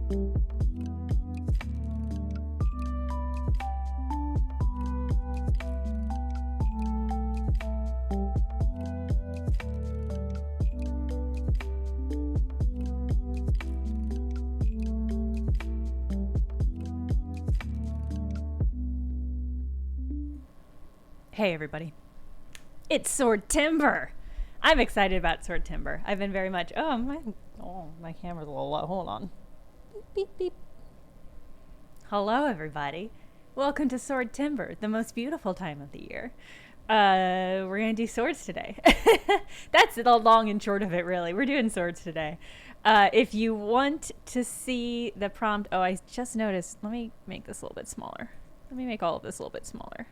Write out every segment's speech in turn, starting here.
Hey everybody, it's Sword Timber. I'm excited about Sword Timber. I've been very much. My camera's a little low. Hold on. Beep beep beep. Hello everybody. Welcome to Sword Timber, the most beautiful time of the year. We're gonna do swords today. That's the long and short of it, really. We're doing swords today. If you want to see the prompt, I just noticed. Let me make this a little bit smaller. Let me make all of this a little bit smaller.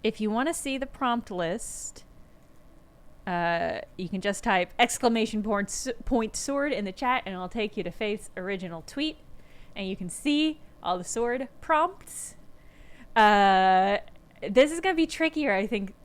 If you want to see the prompt list, you can just type !point sword in the chat and it'll take you to Faith's original tweet and you can see all the sword prompts. This is going to be trickier, I think.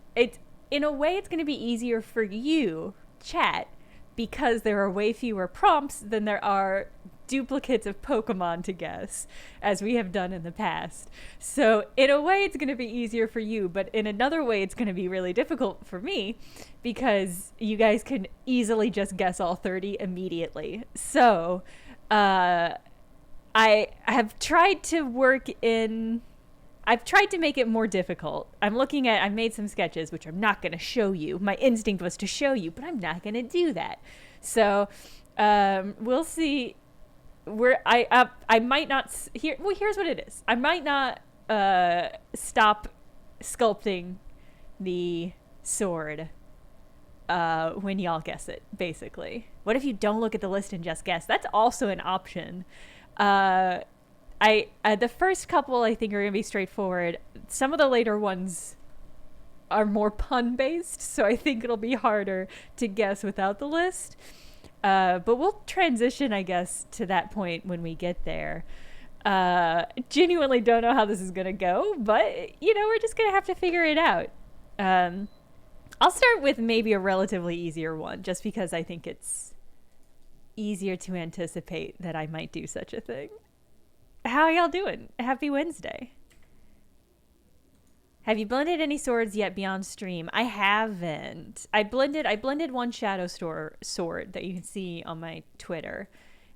In a way, it's going to be easier for you, chat, because there are way fewer prompts than there are duplicates of Pokemon to guess, as we have done in the past. So in a way it's going to be easier for you, but in another way it's going to be really difficult for me because you guys can easily just guess all 30 immediately. So I have tried to I've tried to make it more difficult. I've made some sketches, which I'm not going to show you. My instinct was to show you, but I'm not going to do that. So we'll see. I might not here's what it is. I might not stop sculpting the sword when y'all guess it, basically. What if you don't look at the list and just guess? That's also an option. The first couple I think are gonna be straightforward. Some of the later ones are more pun based, so I think it'll be harder to guess without the list. But we'll transition, I guess, to that point when we get there. Genuinely don't know how this is going to go, but, we're just going to have to figure it out. I'll start with maybe a relatively easier one, just because I think it's easier to anticipate that I might do such a thing. How are y'all doing? Happy Wednesday. Have you blended any swords yet beyond stream? I haven't. I blended one Shadow sword that you can see on my Twitter.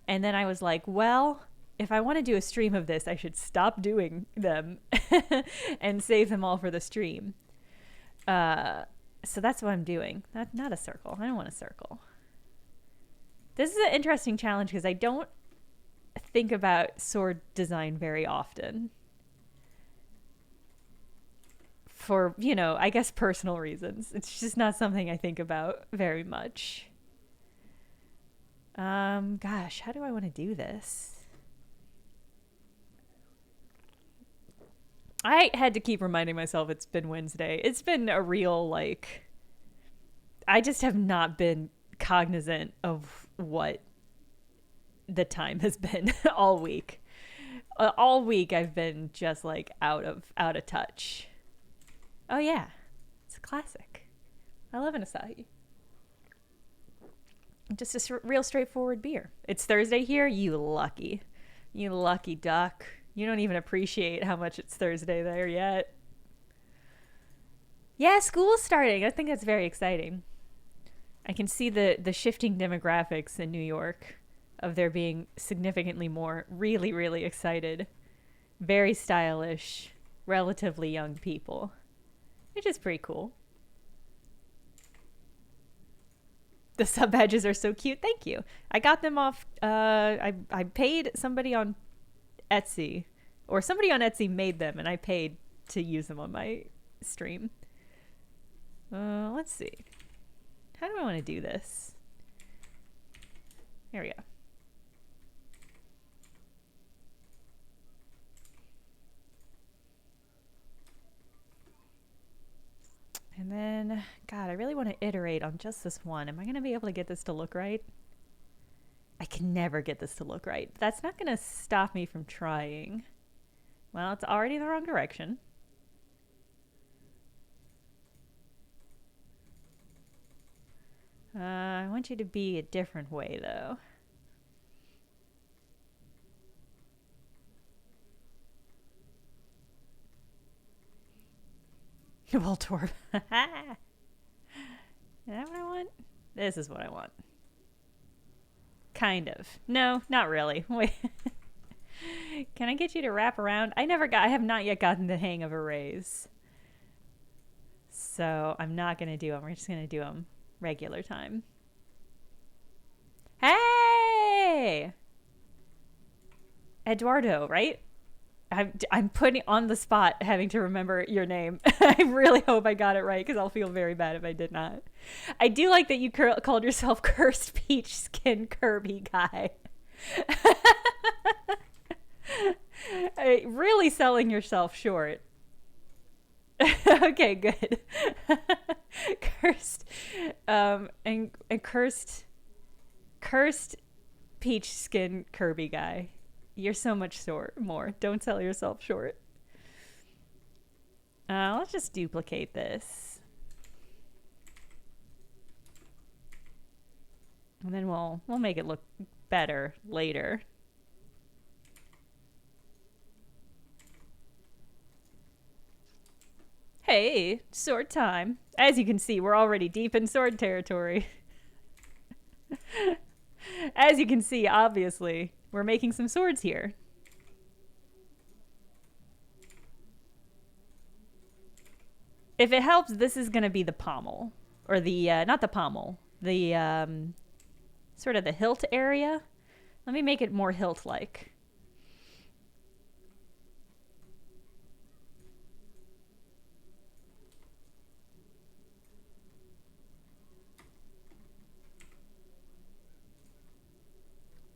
And then I was like, well, if I want to do a stream of this, I should stop doing them and save them all for the stream. So that's what I'm doing. Not a circle. I don't want a circle. This is an interesting challenge because I don't think about sword design very often. For, I guess personal reasons. It's just not something I think about very much. Gosh, how do I want to do this? I had to keep reminding myself it's been Wednesday. It's been a real, I just have not been cognizant of what the time has been all week. All week I've been just, out of touch. Oh yeah, it's a classic. I love an Asahi. Just a real straightforward beer. It's Thursday here. You lucky duck. You don't even appreciate how much it's Thursday there yet. Yeah, school's starting. I think that's very exciting. I can see the shifting demographics in New York of there being significantly more really, really excited, very stylish, relatively young people. Which is pretty cool. The sub badges are so cute. Thank you. I got them off. I paid somebody on Etsy, or somebody on Etsy made them, and I paid to use them on my stream. Let's see. How do I want to do this? Here we go. And then, God, I really want to iterate on just this one. Am I going to be able to get this to look right? I can never get this to look right. That's not going to stop me from trying. Well, it's already the wrong direction. I want you to be a different way, though. Voltorb. Is that what I want? This is what I want. Kind of. No, not really. Wait. Can I get you to wrap around? I have not yet gotten the hang of arrays. So I'm not going to do them. We're just going to do them regular time. Hey! Eduardo, right? I'm putting on the spot having to remember your name. I really hope I got it right because I'll feel very bad if I did not. I do like that you called yourself Cursed Peach Skin Kirby Guy. Really selling yourself short. Okay, good. Cursed and cursed peach skin Kirby Guy. You're so much more. Don't sell yourself short. Let's just duplicate this. And then we'll make it look better later. Hey, sword time. As you can see, we're already deep in sword territory. As you can see, obviously, we're making some swords here. If it helps, this is going to be the pommel. Or the, not the pommel. The, sort of the hilt area. Let me make it more hilt-like.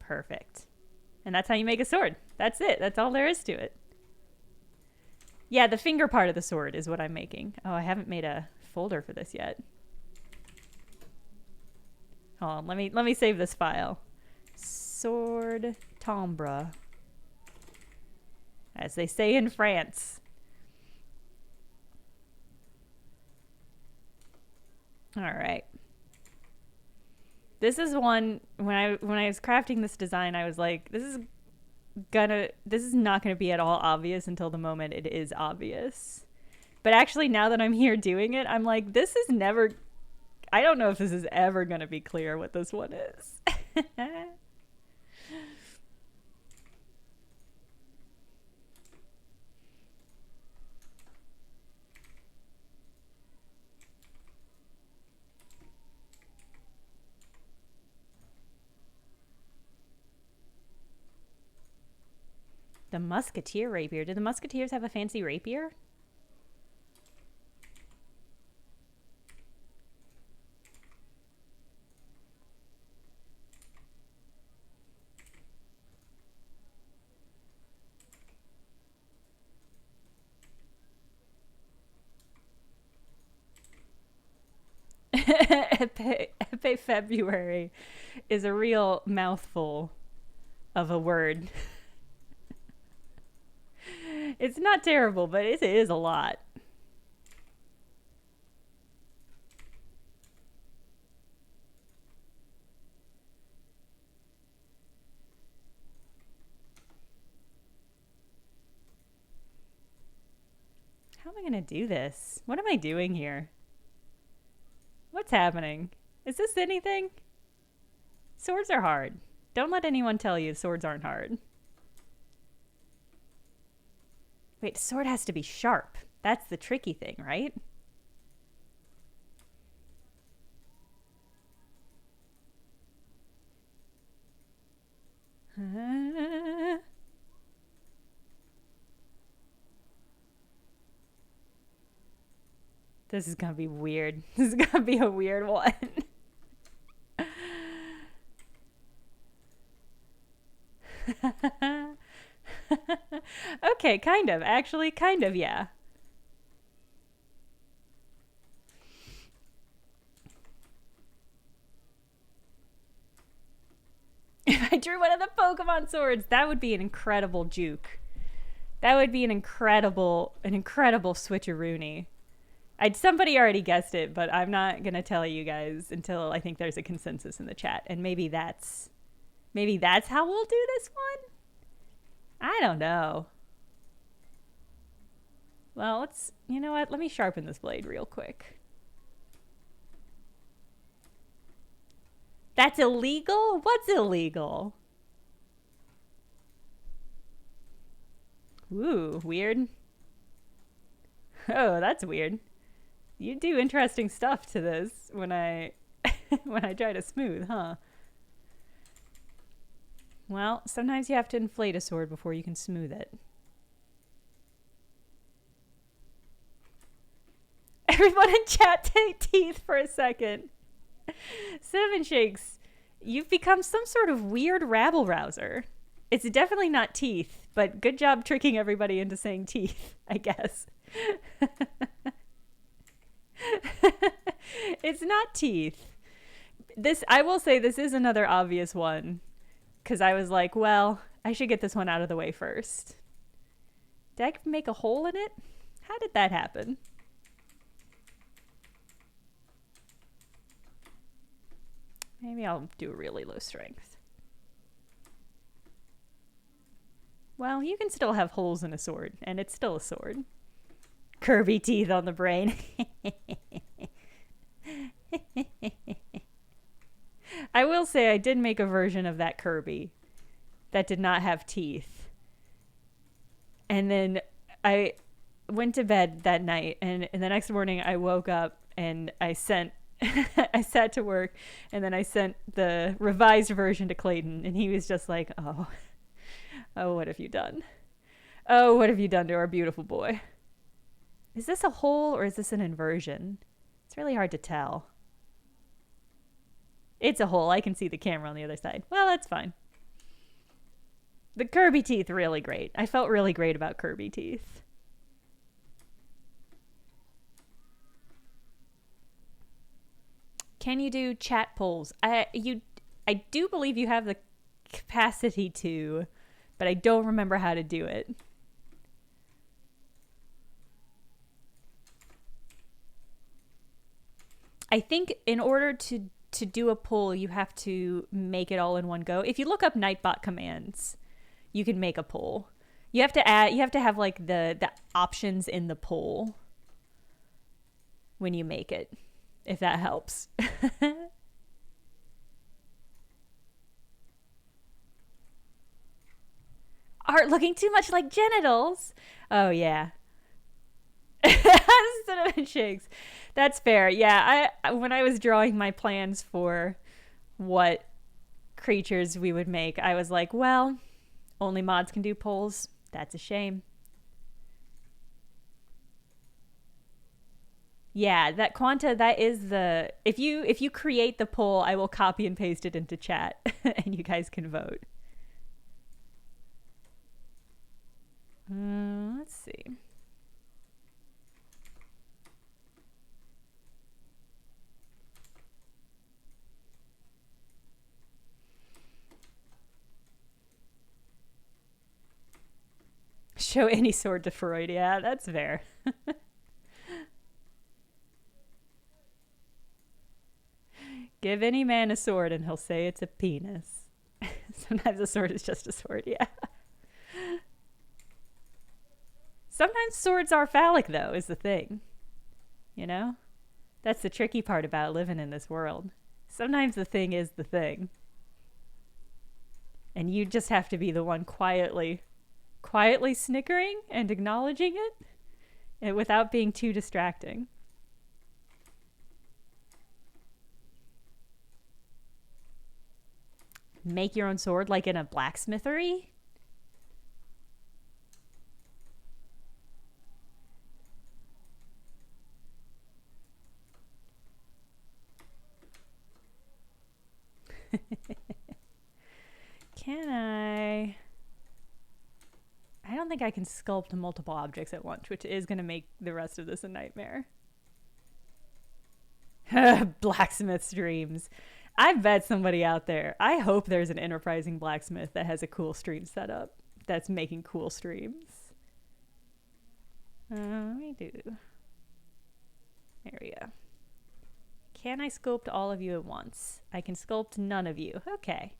Perfect. And that's how you make a sword. That's it. That's all there is to it. Yeah, the finger part of the sword is what I'm making. Oh, I haven't made a folder for this yet. Hold on, let me save this file. Sword timbre. As they say in France. All right. This is one when I was crafting this design, I was like, this is not gonna be at all obvious until the moment it is obvious. But actually, now that I'm here doing it, I'm like, this is never. I don't know if this is ever gonna be clear what this one is. The musketeer rapier. Do the musketeers have a fancy rapier? Epe February is a real mouthful of a word. It's not terrible, but it is a lot. How am I gonna do this? What am I doing here? What's happening? Is this anything? Swords are hard. Don't let anyone tell you swords aren't hard. Wait, sword has to be sharp. That's the tricky thing, right? This is gonna be weird. This is gonna be a weird one. Okay, kind of. Actually, kind of, yeah. If I drew one of the Pokemon swords, that would be an incredible juke. That would be an incredible switcheroony. Somebody already guessed it, but I'm not gonna tell you guys until I think there's a consensus in the chat, and maybe that's how we'll do this one. I don't know. Well, let's, you know what? Let me sharpen this blade real quick. That's illegal? What's illegal? Ooh, weird. Oh, that's weird. You do interesting stuff to this when I when I try to smooth, huh? Well, sometimes you have to inflate a sword before you can smooth it. Everyone in chat take teeth for a second. Cinnamon Shakes, you've become some sort of weird rabble rouser. It's definitely not teeth, but good job tricking everybody into saying teeth, I guess. It's not teeth. This, I will say, this is another obvious one. Because I was like, well, I should get this one out of the way first. Did I make a hole in it? How did that happen? Maybe I'll do a really low strength. Well, you can still have holes in a sword, and it's still a sword. Kirby teeth on the brain. I will say I did make a version of that Kirby that did not have teeth. And then I went to bed that night, and the next morning I woke up and I sent I sat to work, and then I sent the revised version to Clayton, and he was just like, oh, what have you done? Oh, what have you done to our beautiful boy? Is this a hole or is this an inversion? It's really hard to tell. It's a hole. I can see the camera on the other side. Well, that's fine. The Kirby teeth, really great. I felt really great about Kirby teeth. Can you do chat polls? I do believe you have the capacity to, but I don't remember how to do it. I think in order to do a poll, you have to make it all in one go. If you look up Nightbot commands, you can make a poll. You have to have like the options in the poll when you make it, if that helps. Art looking too much like genitals. Oh yeah. Cinnamon Shakes. That's fair. Yeah, when I was drawing my plans for what creatures we would make, I was like, well, only mods can do polls. That's a shame. Yeah, that Quanta, that is the, if you create the poll, I will copy and paste it into chat and you guys can vote. Let's see. Show any sword to Freud. Yeah, that's fair. Give any man a sword and he'll say it's a penis. Sometimes a sword is just a sword, yeah. Sometimes swords are phallic, though, is the thing. You know? That's the tricky part about living in this world. Sometimes the thing is the thing. And you just have to be the one quietly snickering and acknowledging it, and without being too distracting. Make your own sword like in a blacksmithery? Can I don't think I can sculpt multiple objects at once, which is going to make the rest of this a nightmare. Blacksmith's dreams. I bet somebody out there, I hope there's an enterprising blacksmith that has a cool stream setup that's making cool streams. Let me do. There we go. Can I sculpt all of you at once? I can sculpt none of you. Okay.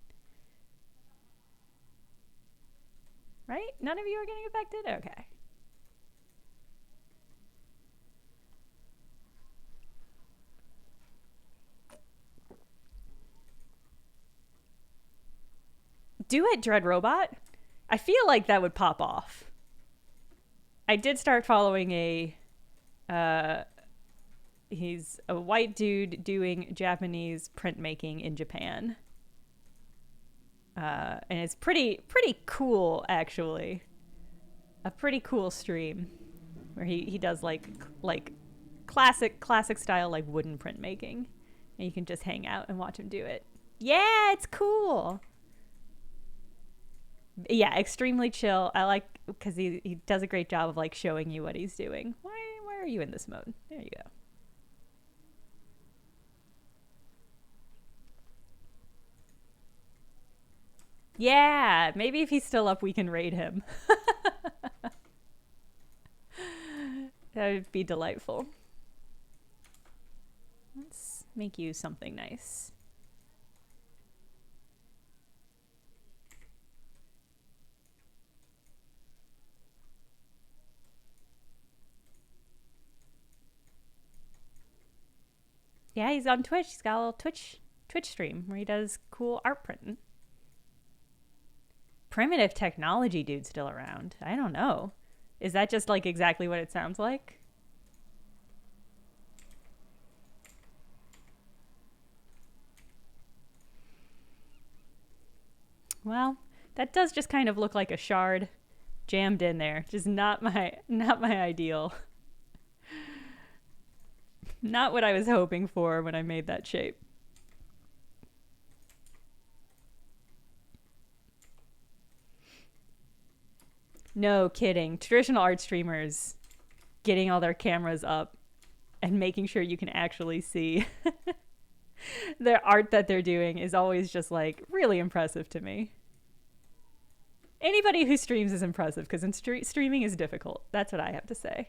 Right? None of you are getting affected? Okay. Do it, Dread Robot. I feel like that would pop off. I did start following he's a white dude doing Japanese printmaking in Japan. And it's pretty cool, actually. A pretty cool stream where he does like classic style like wooden printmaking, and you can just hang out and watch him do it. Yeah, it's cool. Yeah, extremely chill. I like because he does a great job of like showing you what he's doing. Why are you in this mode? There you go. Yeah, maybe if he's still up, we can raid him. That would be delightful. Let's make you something nice. Yeah, he's on Twitch. He's got a little Twitch stream where he does cool art printing. Primitive Technology dude still around? I don't know. Is that just like exactly what it sounds like? Well, that does just kind of look like a shard jammed in there. Just not my ideal. Not what I was hoping for when I made that shape. No kidding. Traditional art streamers getting all their cameras up and making sure you can actually see their art that they're doing is always just like really impressive to me. Anybody who streams is impressive because streaming is difficult. That's what I have to say.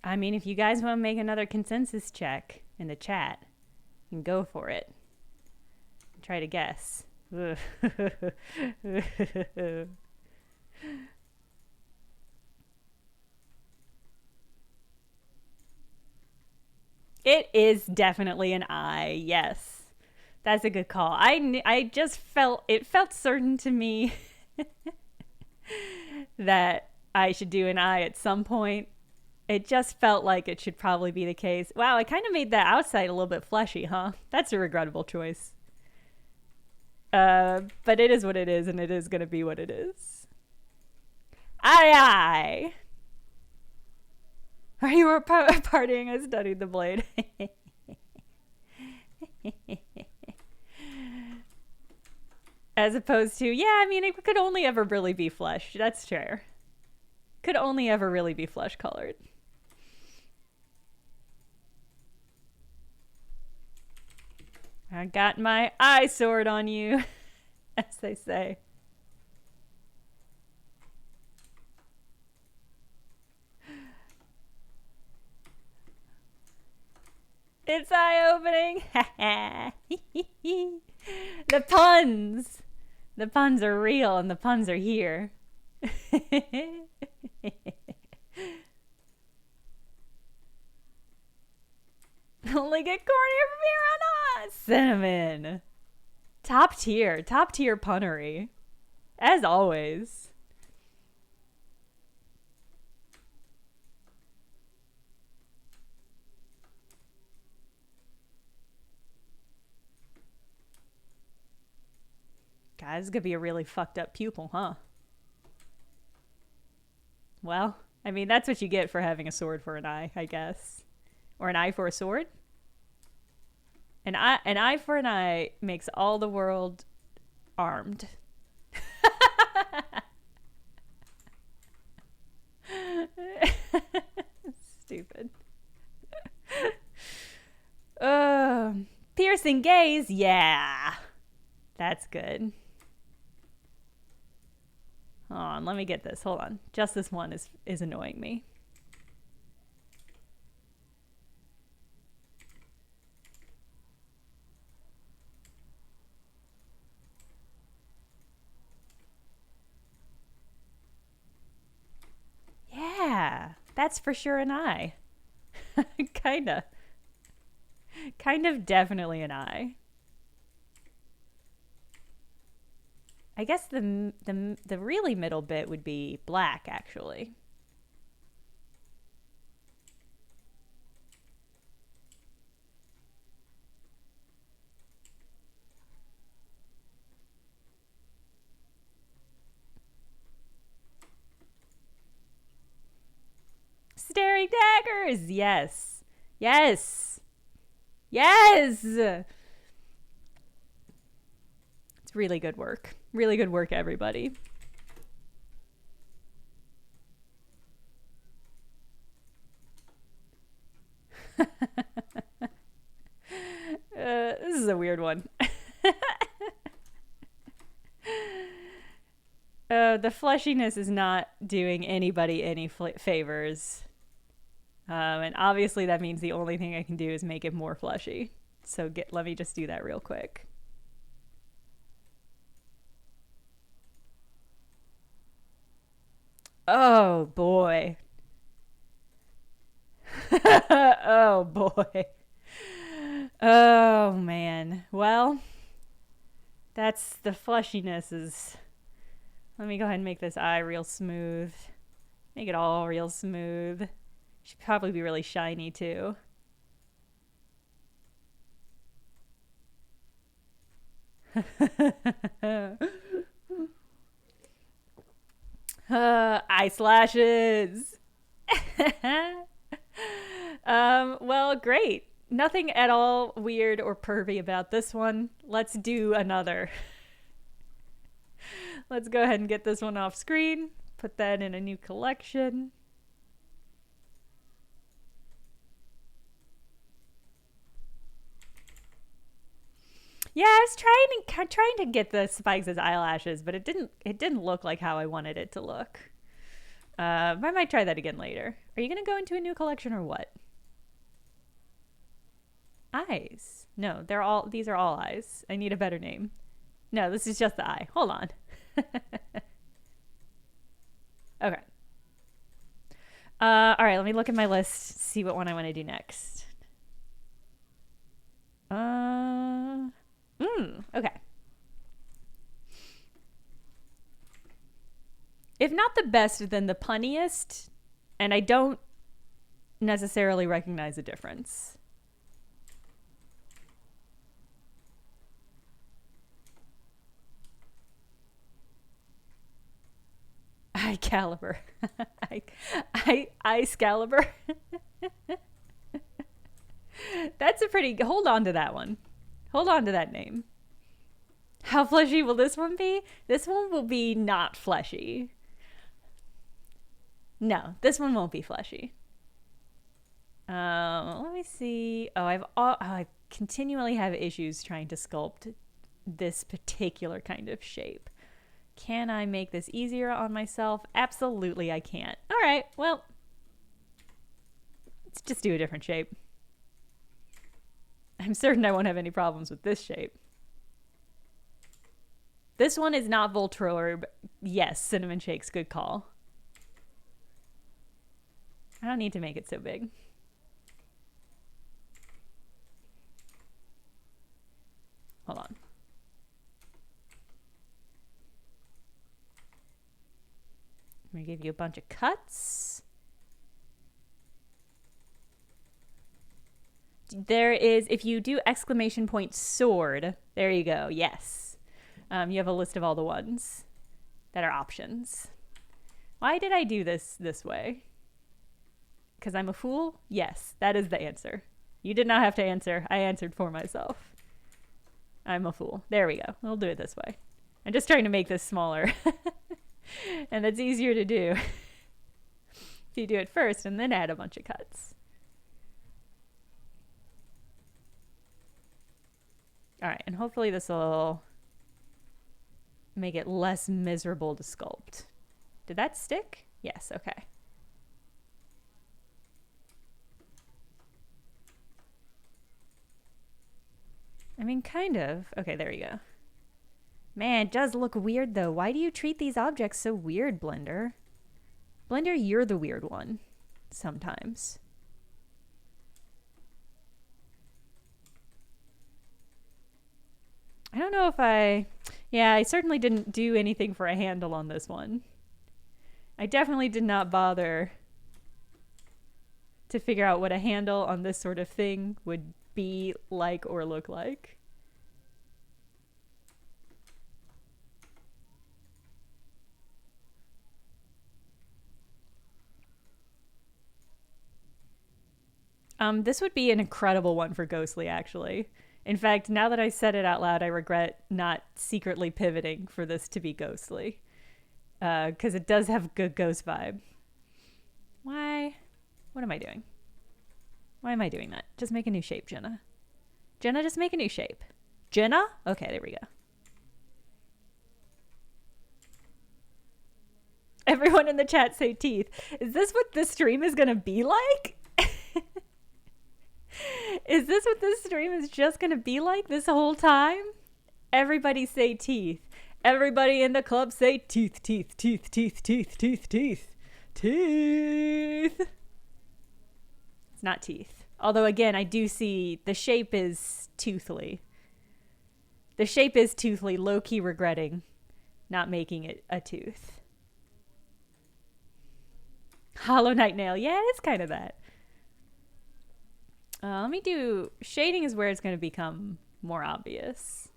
I mean, if you guys want to make another consensus check in the chat, you can go for it. Try to guess. It is definitely an I. Yes. That's a good call. I just felt certain to me that I should do an I at some point. It just felt like it should probably be the case. Wow, I kind of made that outside a little bit fleshy, huh? That's a regrettable choice. But it is what it is, and it is going to be what it is. Aye. Are you partying? I studied the blade. As opposed to, yeah, I mean, it could only ever really be flesh. That's fair. Could only ever really be flesh colored. I got my eye sword on you, as they say. It's eye-opening. The puns. The puns are real, and the puns are here. Only get cornier from here on us. Cinnamon. Top tier punnery. As always. God, this is gonna be a really fucked up pupil, huh? Well, I mean, that's what you get for having a sword for an eye, I guess. Or an eye for a sword? An eye for an eye makes all the world armed. Stupid. Piercing gaze, yeah. That's good. Hold on, let me get this. Hold on. Just this one is annoying me. that's for sure an eye. Kinda. Kind of definitely an eye. I guess the really middle bit would be black, actually. Staring daggers! Yes. Yes! Yes! It's really good work. Really good work, everybody. This is a weird one. The fleshiness is not doing anybody any favors. And obviously that means the only thing I can do is make it more fleshy. So let me just do that real quick. Oh boy. Oh boy. Oh man. Well, that's the fleshiness is. Let me go ahead and make this eye real smooth. Make it all real smooth. Should probably be really shiny too. Eye slashes. Well, great. Nothing at all weird or pervy about this one. Let's do another. Let's go ahead and get this one off screen. Put that in a new collection. Yeah, I was trying to get the spikes as eyelashes, but it didn't look like how I wanted it to look. I might try that again later. Are you gonna go into a new collection or what? Eyes. No, these are all eyes. I need a better name. No, this is just the eye. Hold on. Okay. All right, let me look at my list, see what one I want to do next. Okay. If not the best, then the punniest, and I don't necessarily recognize a difference. Eye caliber. Ice caliber. That's a pretty. Hold on to that one. Hold on to that name. How fleshy will this one be? This one will be not fleshy. No, this one won't be fleshy. Let me see. I continually have issues trying to sculpt this particular kind of shape. Can I make this easier on myself? Absolutely, I can't. All right, well, let's just do a different shape. I'm certain I won't have any problems with this shape. This one is not Voltorb. Yes, Cinnamon Shakes, good call. I don't need to make it so big. Hold on. I'm gonna give you a bunch of cuts. There is, if you do exclamation point sword, there you go, yes. You have a list of all the ones that are options. Why did I do this way? Because I'm a fool? Yes, that is the answer. You did not have to answer. I answered for myself. I'm a fool. There we go. We'll do it this way. I'm just trying to make this smaller. And it's easier to do if you do it first and then add a bunch of cuts. All right, and hopefully this will make it less miserable to sculpt. Did that stick? Yes, okay. I mean, kind of. Okay, there you go. Man, it does look weird though. Why do you treat these objects so weird, Blender? Blender, you're the weird one. sometimes. I don't know if I certainly didn't do anything for a handle on this one. I definitely did not bother to figure out what a handle on this sort of thing would be like or look like. This would be an incredible one for Ghostly, actually. In fact, now that I said it out loud, I regret not secretly pivoting for this to be Ghostly. Because it does have good ghost vibe. Why? What am I doing? Why am I doing that? Just make a new shape, Jenna. Jenna, just make a new shape. Jenna? Okay, there we go. Everyone in the chat say teeth. Is this what this stream is going to be like? Is this what this stream is just going to be like this whole time? Everybody say teeth. Everybody in the club say teeth, teeth, teeth, teeth, teeth, teeth, teeth. Teeth. It's not teeth. Although, again, I do see the shape is toothly. The shape is toothly, low-key regretting not making it a tooth. Hollow Knight nail. Yeah, it's kind of that. Let me do... Shading is where it's going to become more obvious.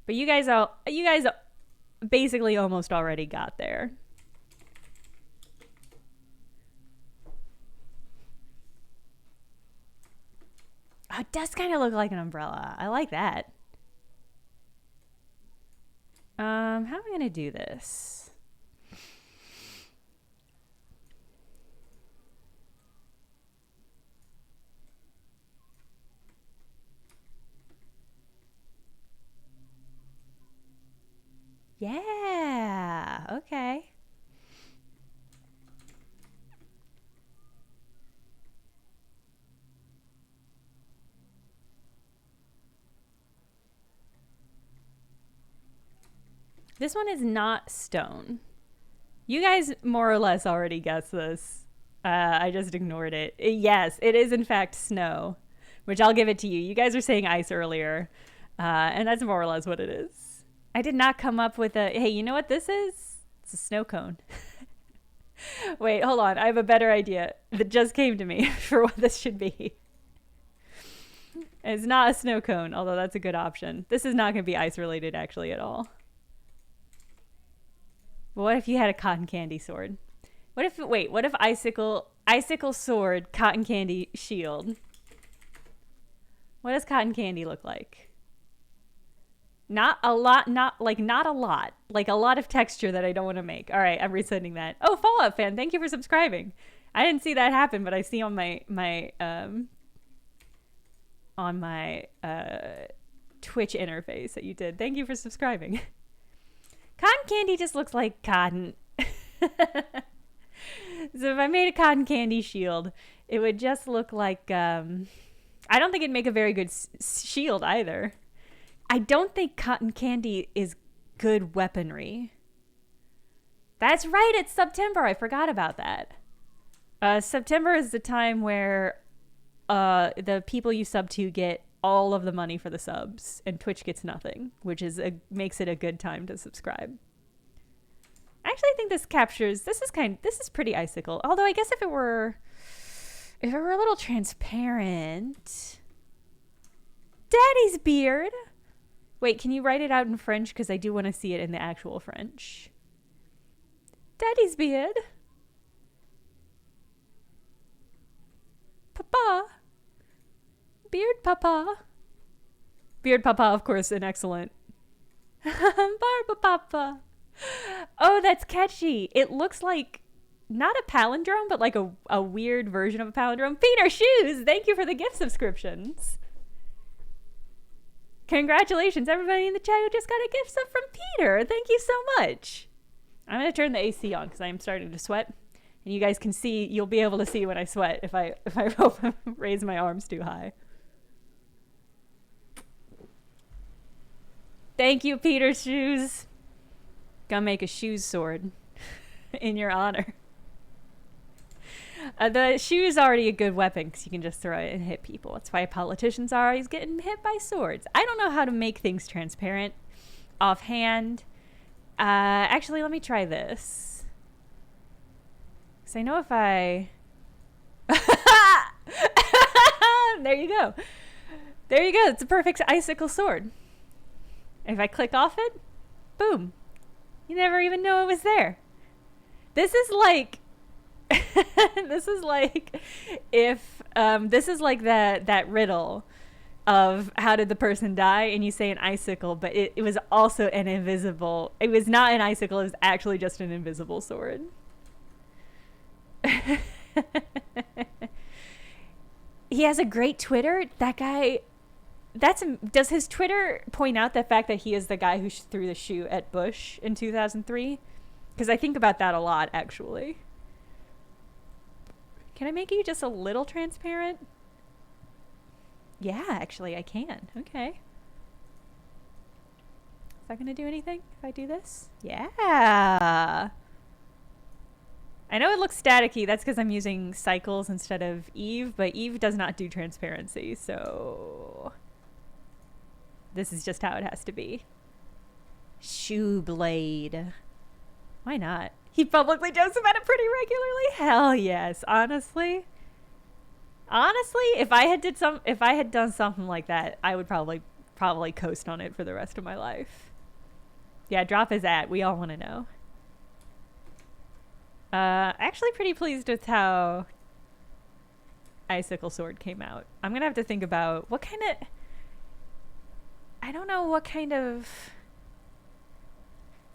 But you guys basically almost already got there. Oh, it does kind of look like an umbrella. I like that. How am I going to do this? Yeah, okay. This one is not stone. You guys more or less already guessed this. I just ignored it. Yes, it is in fact snow, which I'll give it to you. You guys were saying ice earlier, and that's more or less what it is. I did not come up with a, hey, you know what this is? It's a snow cone. Wait, hold on. I have a better idea that just came to me for what this should be. It's not a snow cone, although that's a good option. This is not going to be ice related actually at all. But what if you had a cotton candy sword? What if icicle sword, cotton candy shield? What does cotton candy look like? Not a lot, like a lot of texture that I don't want to make. All right, I'm resending that. Oh, Fallout fan, thank you for subscribing. I didn't see that happen, but I see on my Twitch interface that you did. Thank you for subscribing. Cotton candy just looks like cotton. So if I made a cotton candy shield, it would just look like, I don't think it'd make a very good shield either. I don't think cotton candy is good weaponry. That's right, it's September. I forgot about that. September is the time where the people you sub to get all of the money for the subs, and Twitch gets nothing, which is makes it a good time to subscribe. I actually think this captures. This is pretty icicle. Although I guess if it were a little transparent. Daddy's beard. Wait, can you write it out in French? Because I do want to see it in the actual French. Daddy's beard. Papa. Beard Papa. Beard Papa, of course, an excellent. Barba Papa. Oh, that's catchy. It looks like not a palindrome, but like a weird version of a palindrome. Peter Shoes, thank you for the gift subscriptions. Congratulations, everybody in the chat who just got a gift sub from Peter. Thank you so much. I'm going to turn the AC on because I am starting to sweat. And you guys can see, you'll be able to see when I sweat if I raise my arms too high. Thank you, Peter Shoes. Gonna make a shoes sword in your honor. The shoe is already a good weapon because you can just throw it and hit people. That's why politicians are always getting hit by swords. I don't know how to make things transparent offhand. Actually, let me try this. Because I know if I... There you go. There you go. It's a perfect icicle sword. If I click off it, boom. You never even know it was there. This is like... this is like if this is like that riddle of how did the person die, and you say an icicle, but it was also an invisible, it was not an icicle, it was actually just an invisible sword. He has a great Twitter, that guy. Does his Twitter point out the fact that he is the guy who threw the shoe at Bush in 2003? Because I think about that a lot, actually. Can I make you just a little transparent? Yeah, actually, I can. Okay. Is that going to do anything if I do this? Yeah. I know it looks staticky. That's because I'm using cycles instead of Eve, but Eve does not do transparency, so... This is just how it has to be. Shoe blade. Why not? He publicly jokes about it pretty regularly. Hell yes, honestly. Honestly, if I had done something like that, I would probably coast on it for the rest of my life. Yeah, drop his at. We all want to know. Actually pretty pleased with how Icicle Sword came out. I'm gonna have to think about what kind of... I don't know what kind of...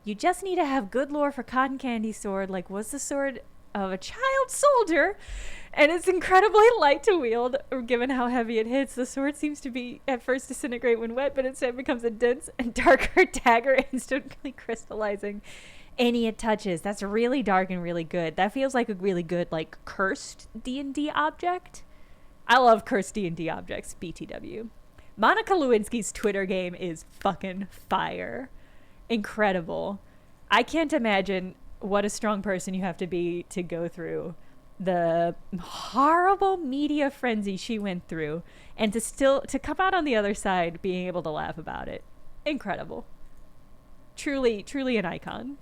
You just need to have good lore for Cotton Candy Sword. Like, was the sword of a child soldier, and it's incredibly light to wield, given how heavy it hits. The sword seems to be at first disintegrate when wet, but instead becomes a dense and darker dagger, instantly crystallizing any it touches. That's really dark and really good. That feels like a really good, like, cursed D&D object. I love cursed D&D objects, BTW. Monica Lewinsky's Twitter game is fucking fire. Incredible. I can't imagine what a strong person you have to be to go through the horrible media frenzy she went through and to come out on the other side being able to laugh about it. Incredible. Truly an icon.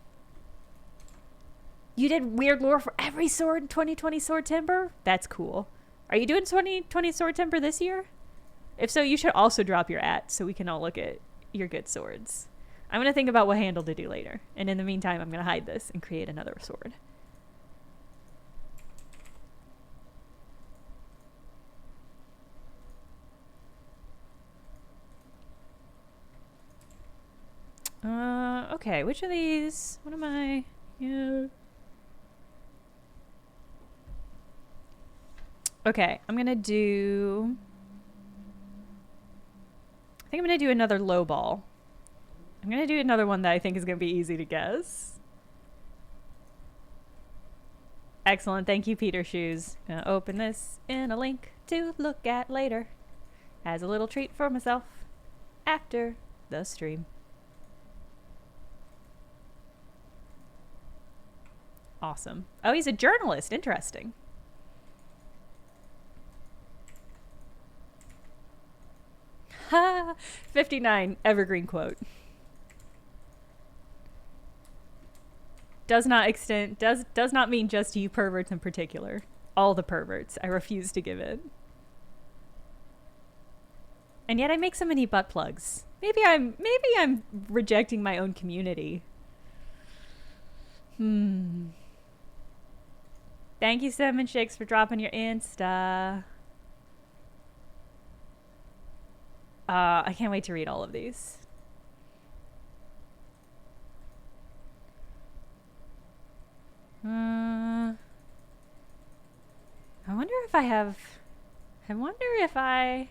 You did weird lore for every sword in 2020 Sword Timber? That's cool. Are you doing 2020 Sword Timber this year? If so, you should also drop your @ so we can all look at your good swords. I'm going to think about what handle to do later. And in the meantime, I'm going to hide this and create another sword. Okay, which of these? What am I? Yeah. Okay, I'm going to do... I think I'm going to do another low ball. I'm going to do another one that I think is going to be easy to guess. Excellent. Thank you, Peter Shoes. Gonna open this in a link to look at later as a little treat for myself after the stream. Awesome. Oh, he's a journalist. Interesting. Ha! 59. Evergreen quote. Does not mean just you perverts in particular. All the perverts. I refuse to give it. And yet I make so many butt plugs. Maybe I'm rejecting my own community. Thank you, Cinnamon Shakes, for dropping your Insta. I can't wait to read all of these. I wonder if I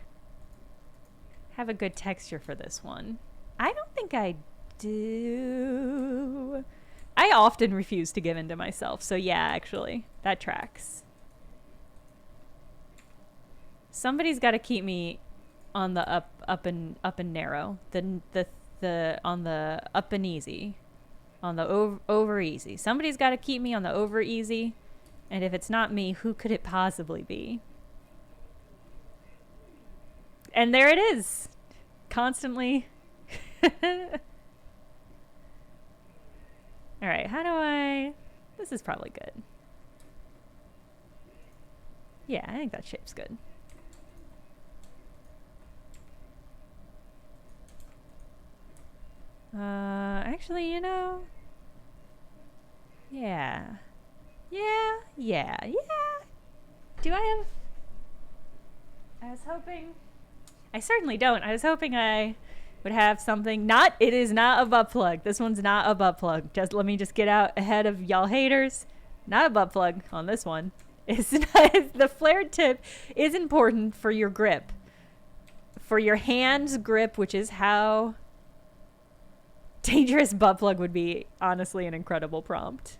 have a good texture for this one. I don't think I do. I often refuse to give in to myself, so yeah, actually, that tracks. Somebody's got to keep me on the up and narrow, on the up and easy, on the over easy. Somebody's got to keep me on the over easy And if it's not me, who could it possibly be? And there it is. Constantly. Alright, how do I... This is probably good. Yeah, I think that shape's good. Actually, you know... Yeah. Yeah. Do I have... I was hoping... I certainly don't. I was hoping I would have something... It is not a butt plug. This one's not a butt plug. Let me get out ahead of y'all haters. Not a butt plug on this one. It's not, the flared tip is important for your grip. For your hand's grip, which is how dangerous butt plug would be. Honestly, an incredible prompt.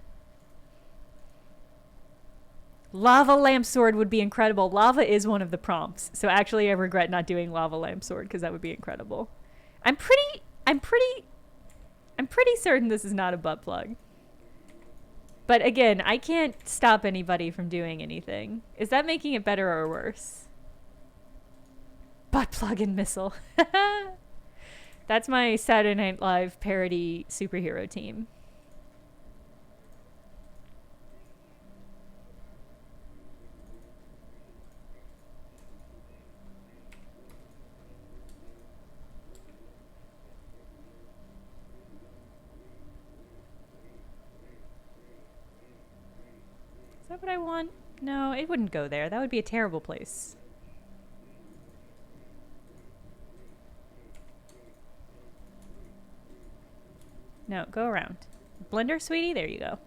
Lava lamp sword would be incredible. Lava is one of the prompts. So actually I regret not doing lava lamp sword because that would be incredible. I'm pretty certain this is not a butt plug. But again, I can't stop anybody from doing anything. Is that making it better or worse? Butt plug and missile. That's my Saturday Night Live parody superhero team. Is that what I want? No, it wouldn't go there. That would be a terrible place. No, go around. Blender, sweetie, there you go.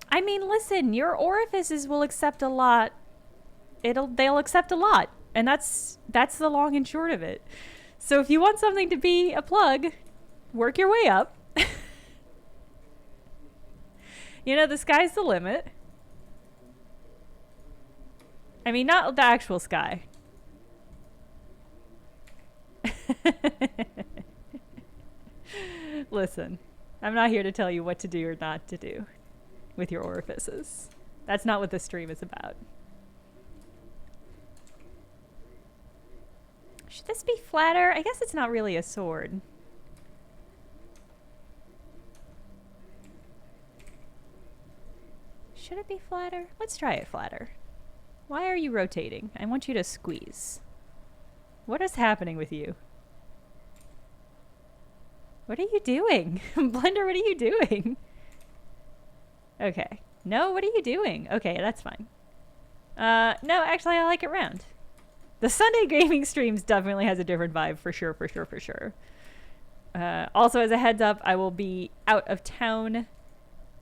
I mean, listen, your orifices will accept a lot. They'll accept a lot. And that's the long and short of it. So if you want something to be a plug, work your way up. You know, the sky's the limit. I mean, not the actual sky. Listen, I'm not here to tell you what to do or not to do with your orifices. That's not what this stream is about. Should this be flatter? I guess it's not really a sword. Should it be flatter? Let's try it flatter. Why are you rotating? I want you to squeeze. What is happening with you? What are you doing? Blender, what are you doing? Okay. No, what are you doing? Okay, that's fine. No, actually, I like it round. The Sunday gaming streams definitely has a different vibe, for sure. Also, as a heads up, I will be out of town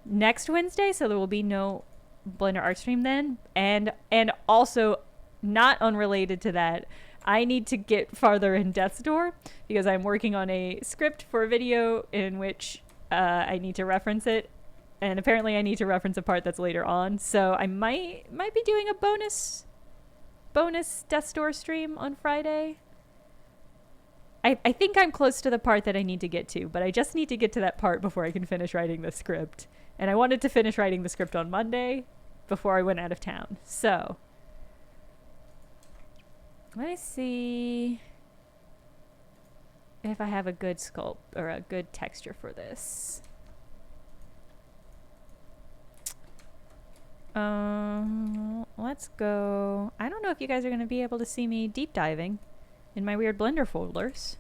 next Wednesday, so there will be no Blender art stream then. And also, not unrelated to that, I need to get farther in Death's Door because I'm working on a script for a video in which I need to reference it, and apparently I need to reference a part that's later on. So I might be doing a bonus Death's Door stream on Friday. I think I'm close to the part that I need to get to, but I just need to get to that part before I can finish writing the script. And I wanted to finish writing the script on Monday before I went out of town. So let me see if I have a good sculpt or a good texture for this. Let's go. I don't know if you guys are going to be able to see me deep diving in my weird Blender folders.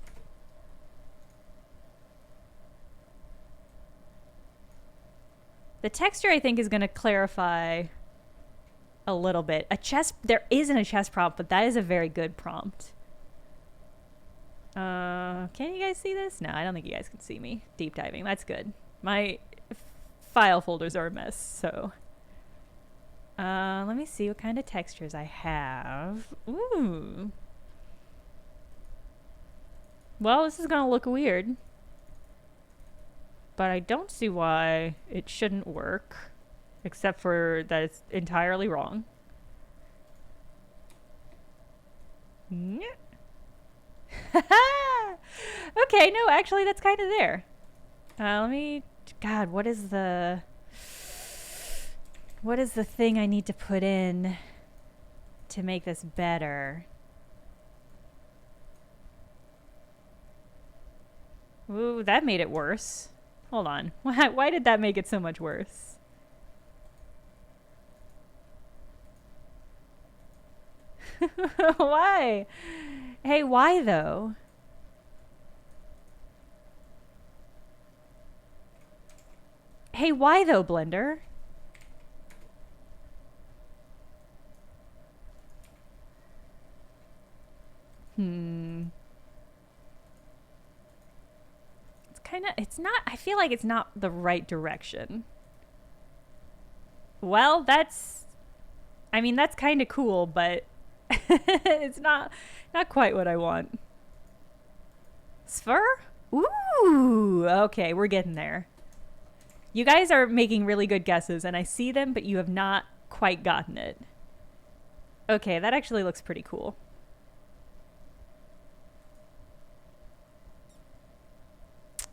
The texture, I think, is going to clarify a little bit. There isn't a chess prompt, but that is a very good prompt. Can you guys see this? No, I don't think you guys can see me deep diving. That's good. My file folders are a mess, so... let me see what kind of textures I have. Ooh. Well, this is gonna look weird. But I don't see why it shouldn't work. Except for that it's entirely wrong. Okay, no, actually that's kind of there. Let me. God, what is the thing I need to put in to make this better? Ooh, that made it worse. Hold on. Why did that make it so much worse? Why? Hey, why though? Hey, why though, Blender? Hmm. It's not, I feel like it's not the right direction. Well, I mean, that's kind of cool, but it's not quite what I want. Sphere? Ooh, okay, we're getting there. You guys are making really good guesses, and I see them, but you have not quite gotten it. Okay, that actually looks pretty cool.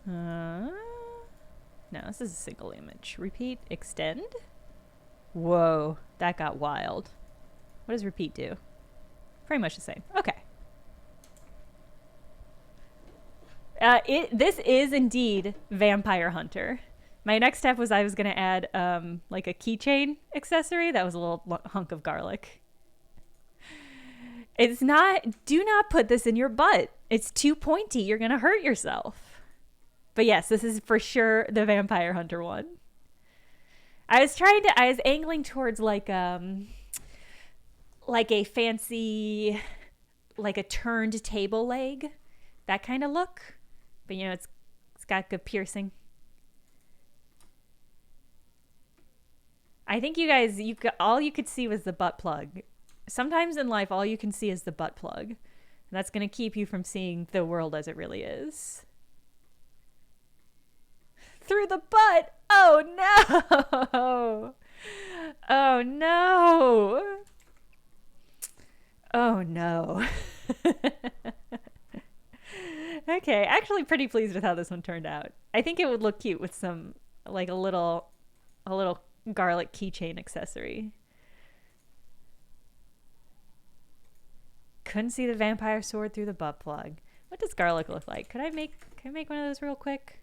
No, this is a single image. Repeat, extend. Whoa, that got wild. What does repeat do? Pretty much the same. Okay. This is indeed Vampire Hunter. My next step was I was going to add like a keychain accessory. That was a little hunk of garlic. It's not, do not put this in your butt. It's too pointy. You're going to hurt yourself. But yes, this is for sure the Vampire Hunter one. I was angling towards like a fancy, like a turned table leg, that kind of look. But you know, it's got good piercing. I think you guys, all you could see was the butt plug. Sometimes in life, all you can see is the butt plug. And that's going to keep you from seeing the world as it really is. Through the butt! Oh no! Oh no! Oh no. Okay, actually pretty pleased with how this one turned out. I think it would look cute with some, like a little garlic keychain accessory. Couldn't see the vampire sword through the butt plug. What does garlic look like? Can I make one of those real quick?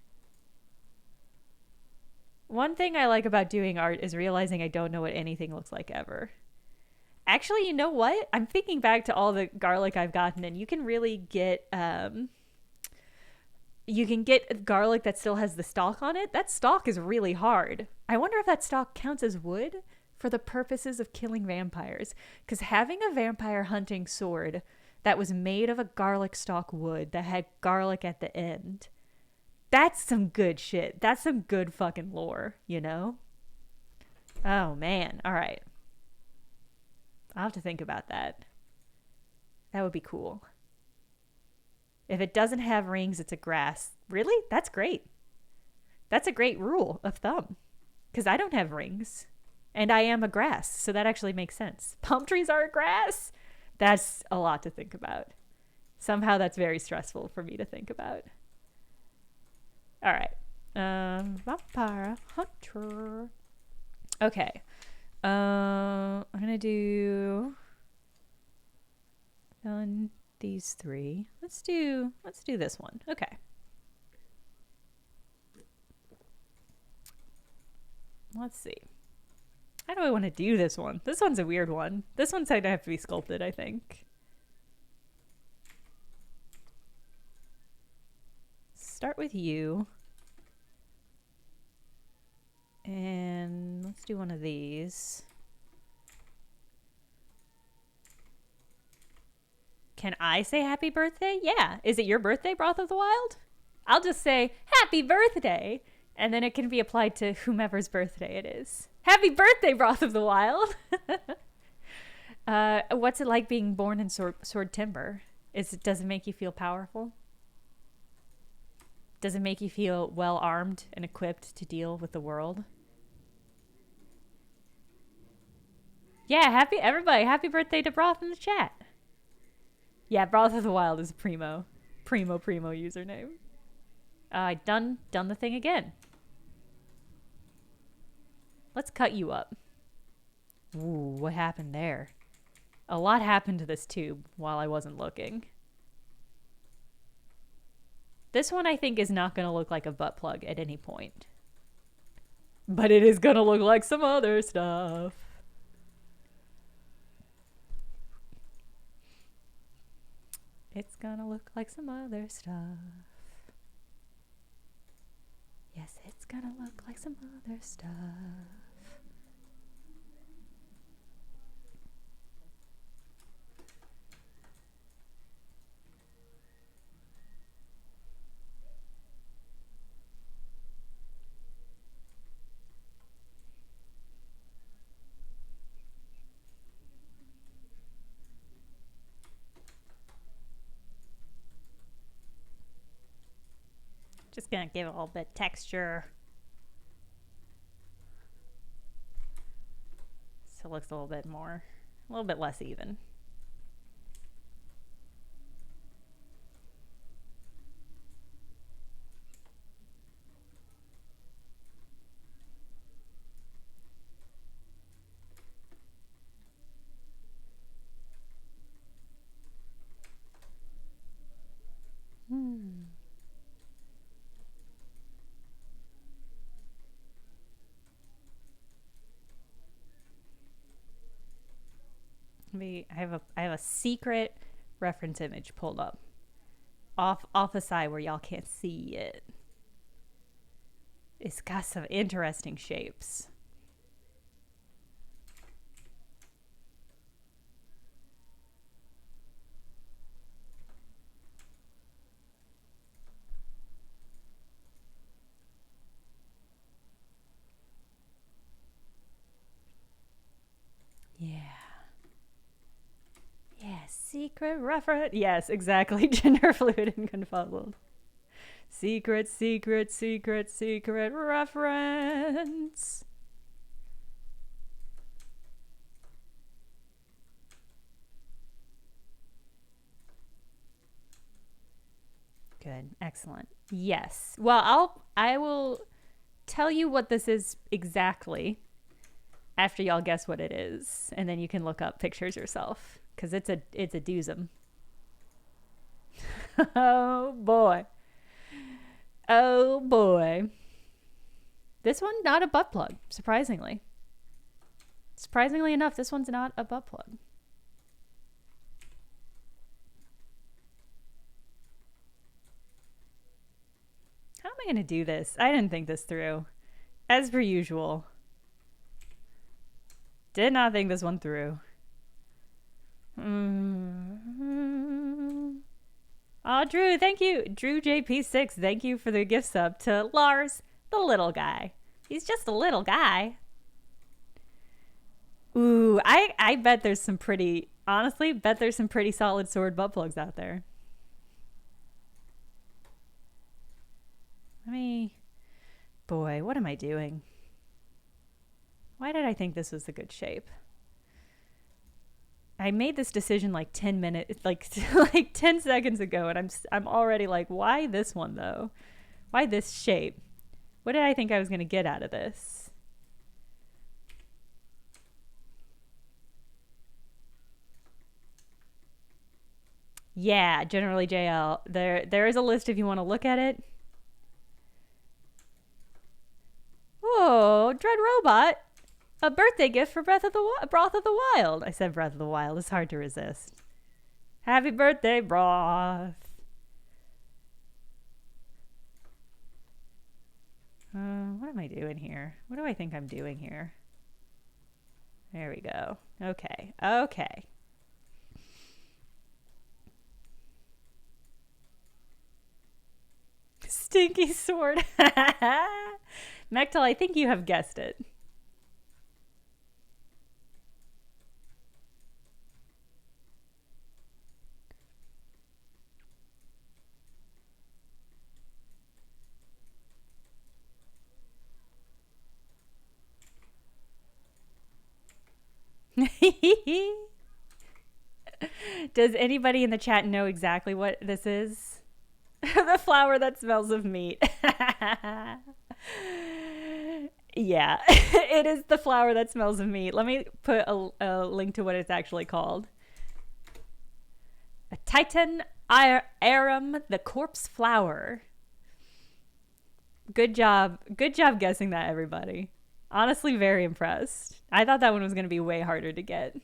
One thing I like about doing art is realizing I don't know what anything looks like ever. Actually, you know what? I'm thinking back to all the garlic I've gotten, and you can really get garlic that still has the stalk on it. That stalk is really hard. I wonder if that stalk counts as wood for the purposes of killing vampires. Because having a vampire hunting sword that was made of a garlic stalk wood that had garlic at the end, that's some good shit. That's some good fucking lore, you know? Oh, man. All right. I'll have to think about that. That would be cool. If it doesn't have rings, it's a grass. Really? That's great. That's a great rule of thumb. Because I don't have rings. And I am a grass, so that actually makes sense. Palm trees are a grass? That's a lot to think about. Somehow that's very stressful for me to think about. All right. Vampire Hunter. Okay. I'm gonna do done these three. Let's do this one. Okay. Let's see. How do I want to do this one? This one's a weird one. This one's gonna have to be sculpted, I think. Start with you. And let's do one of these. Can I say happy birthday? Yeah. Is it your birthday, Broth of the Wild? I'll just say happy birthday, and then it can be applied to whomever's birthday it is. Happy birthday, Broth of the Wild! What's it like being born in Sword Timber? Does it make you feel powerful? Does it make you feel well armed and equipped to deal with the world? Yeah, happy birthday to Broth in the chat. Yeah, Broth of the Wild is a primo username. Done the thing again. Let's cut you up. Ooh, what happened there? A lot happened to this tube while I wasn't looking. This one I think is not going to look like a butt plug at any point. But it is going to look like some other stuff. It's going to look like some other stuff. Yes, it's going to look like some other stuff. Just gonna give it a little bit of texture. So it looks a little bit less even. I have a secret reference image pulled up off the side where y'all can't see it. It's got some interesting shapes. Yeah. Yes, secret reference. Yes, exactly. Gender fluid and confuzzled. Secret, secret, secret, secret reference. Good. Excellent. Yes. Well, I will tell you what this is exactly after y'all guess what it is, and then you can look up pictures yourself, because it's a doosum. Oh boy. Oh boy. This one, not a butt plug, surprisingly. Surprisingly enough, this one's not a butt plug. How am I going to do this? I didn't think this through. As per usual. Did not think this one through. Oh, Drew, thank you. Drew JP6, thank you for the gift sub to Lars, the little guy. He's just a little guy. Ooh, I bet there's some pretty, honestly, bet there's some pretty solid sword butt plugs out there. Boy, what am I doing? Why did I think this was a good shape? I made this decision like 10 minutes, like 10 seconds ago, and I'm already like, why this one though? Why this shape? What did I think I was going to get out of this? Yeah, generally JL. There is a list if you want to look at it. Oh, Dread Robot. A birthday gift for Breath of the Wild. I said Breath of the Wild. It's hard to resist. Happy birthday, Broth. What am I doing here? What do I think I'm doing here? There we go. Okay. Okay. Stinky sword. Mektal, I think you have guessed it. Does anybody in the chat know exactly what this is? The The flower that smells of meat. Yeah, it is the flower that smells of meat. Let me put a link to what it's actually called. A Titan arum, the corpse flower. Good job. Good job guessing that, everybody. Honestly, very impressed. I thought that one was going to be way harder to get.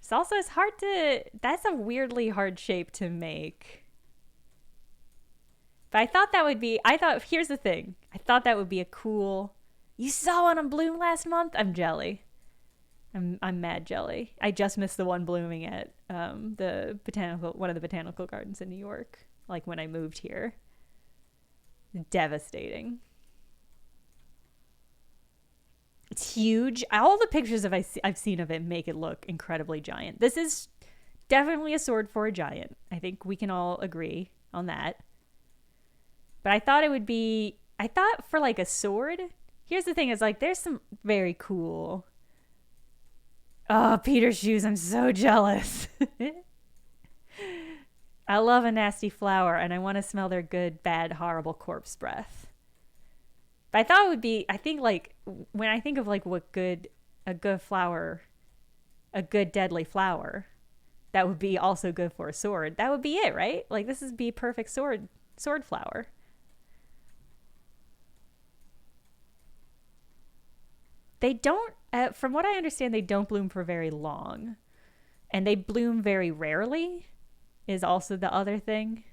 Salsa is hard to... That's a weirdly hard shape to make. But I thought that would be... Here's the thing. I thought that would be a cool... You saw one on Bloom last month? I'm jelly. I'm mad jelly. I just missed the one blooming at one of the botanical gardens in New York. Like when I moved here. Devastating. It's huge. All the pictures I've seen of it make it look incredibly giant. This is definitely a sword for a giant. I think we can all agree on that. But I thought for like a sword. Here's the thing, is like there's some very cool... Oh, Peter's shoes. I'm so jealous. I love a nasty flower, and I want to smell their good, bad, horrible corpse breath. But I thought it would be, I think like, when I think of like a good flower, a good deadly flower, that would be also good for a sword. That would be it, right? Like this would be perfect sword flower. They don't, from what I understand, they don't bloom for very long. And they bloom very rarely, is also the other thing.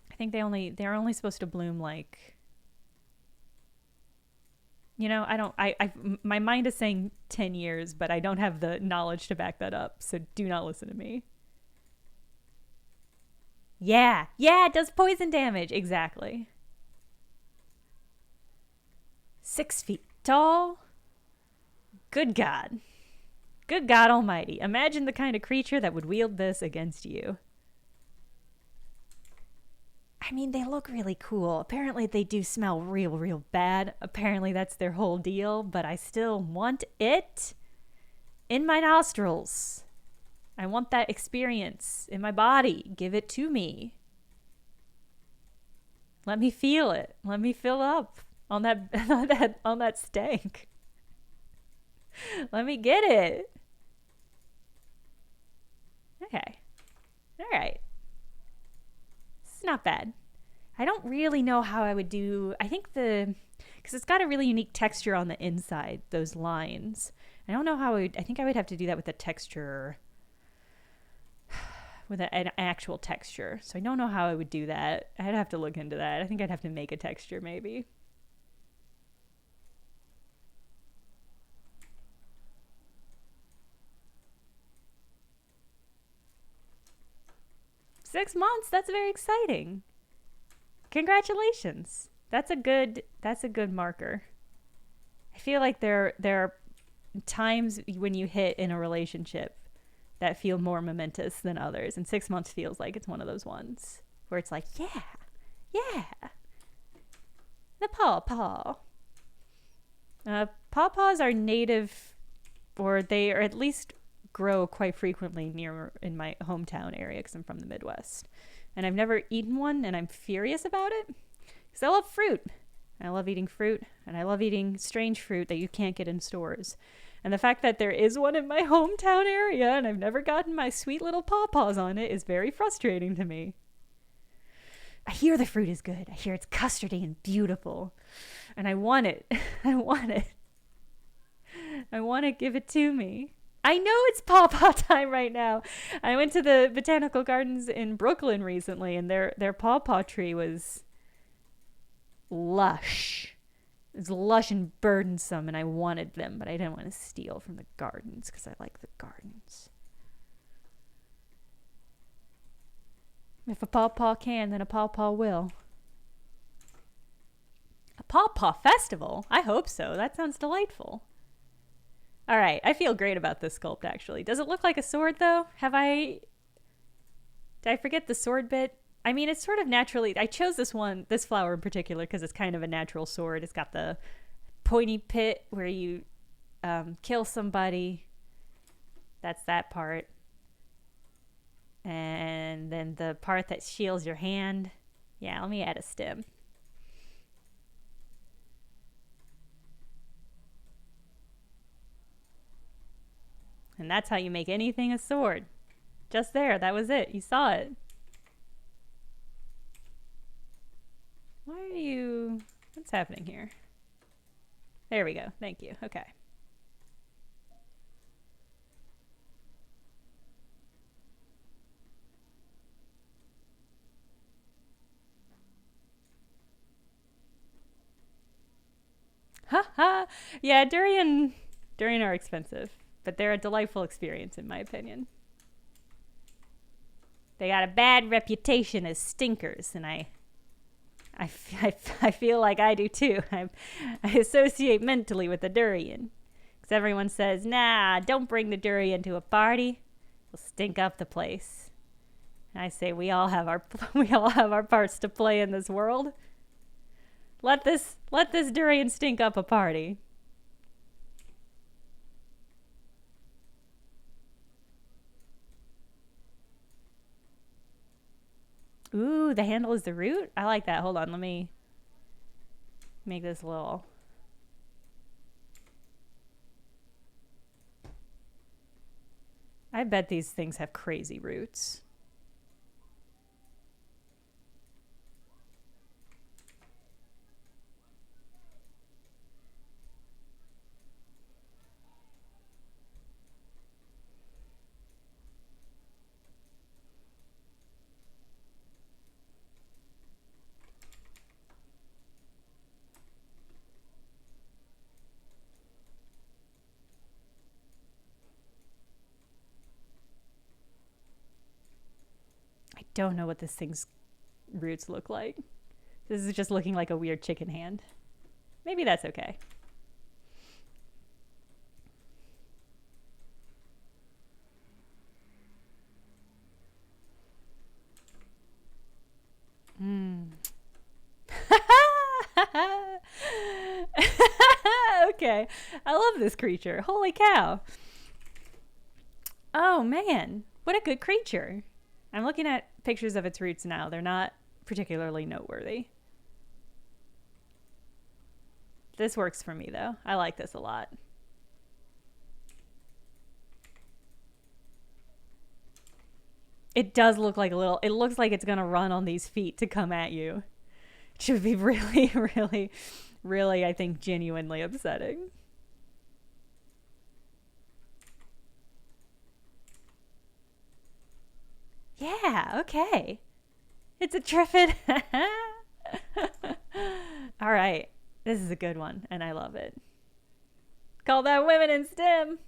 I think they're only supposed to bloom like, you know, my mind is saying 10 years, but I don't have the knowledge to back that up. So do not listen to me. Yeah, it does poison damage. Exactly. 6 feet tall. Good God. Good God Almighty. Imagine the kind of creature that would wield this against you. I mean, they look really cool. Apparently, they do smell real bad. Apparently, that's their whole deal. But I still want it in my nostrils. I want that experience in my body. Give it to me. Let me feel it. Let me fill up on that stank. Let me get it. Okay. All right. It's not bad. I don't really know how I would do... I think because it's got a really unique texture on the inside, those lines. I don't know how I think I would have to do that with a texture... with an actual texture. So I don't know how I would do that. I'd have to look into that. I think I'd have to make a texture maybe. Six months. That's very exciting. Congratulations. That's a good marker. I feel like there are times when you hit in a relationship that feel more momentous than others, and 6 months feels like it's one of those ones where it's like, yeah, the pawpaw. Pawpaws are native, or they are at least grow quite frequently in my hometown area because I'm from the Midwest, and I've never eaten one, and I'm furious about it because I love fruit. I love eating fruit, and I love eating strange fruit that you can't get in stores. And the fact that there is one in my hometown area and I've never gotten my sweet little pawpaws on it is very frustrating to me. I hear the fruit is good. I hear it's custardy and beautiful. And I want it. I want it. I want to give it to me. I know it's pawpaw time right now. I went to the botanical gardens in Brooklyn recently, and their pawpaw tree was lush. It was lush and burdensome, and I wanted them, but I didn't want to steal from the gardens because I like the gardens. If a pawpaw can, then a pawpaw will. A pawpaw festival? I hope so. That sounds delightful. All right, I feel great about this sculpt, actually. Does it look like a sword, though? Did I forget the sword bit? I mean, it's sort of naturally... I chose this flower in particular because it's kind of a natural sword. It's got the pointy pit where you kill somebody. That's that part. And then the part that shields your hand. Yeah, let me add a stem. And that's how you make anything a sword. Just there, that was it. You saw it. Why are you... What's happening here? There we go. Thank you. Okay. Haha. Yeah, durian are expensive, but they're a delightful experience in my opinion. They got a bad reputation as stinkers, and I feel like I do too. I associate mentally with the durian. Because everyone says, nah, don't bring the durian to a party. It'll stink up the place. And I say we all have our parts to play in this world. Let this durian stink up a party. Ooh, the handle is the root? I like that. Hold on, let me make this little. I bet these things have crazy roots. Don't know what this thing's roots look like. This is just looking like a weird chicken hand. Maybe that's okay. Okay. I love this creature. Holy cow. Oh man, what a good creature. I'm looking at pictures of its roots now. They're not particularly noteworthy. This works for me though. I like this a lot. It does look like a little, it looks like it's gonna run on these feet to come at you. It should be really, really, really, I think, genuinely upsetting. Yeah, okay. It's a Triffid. All right. This is a good one, and I love it. Call that women in STEM.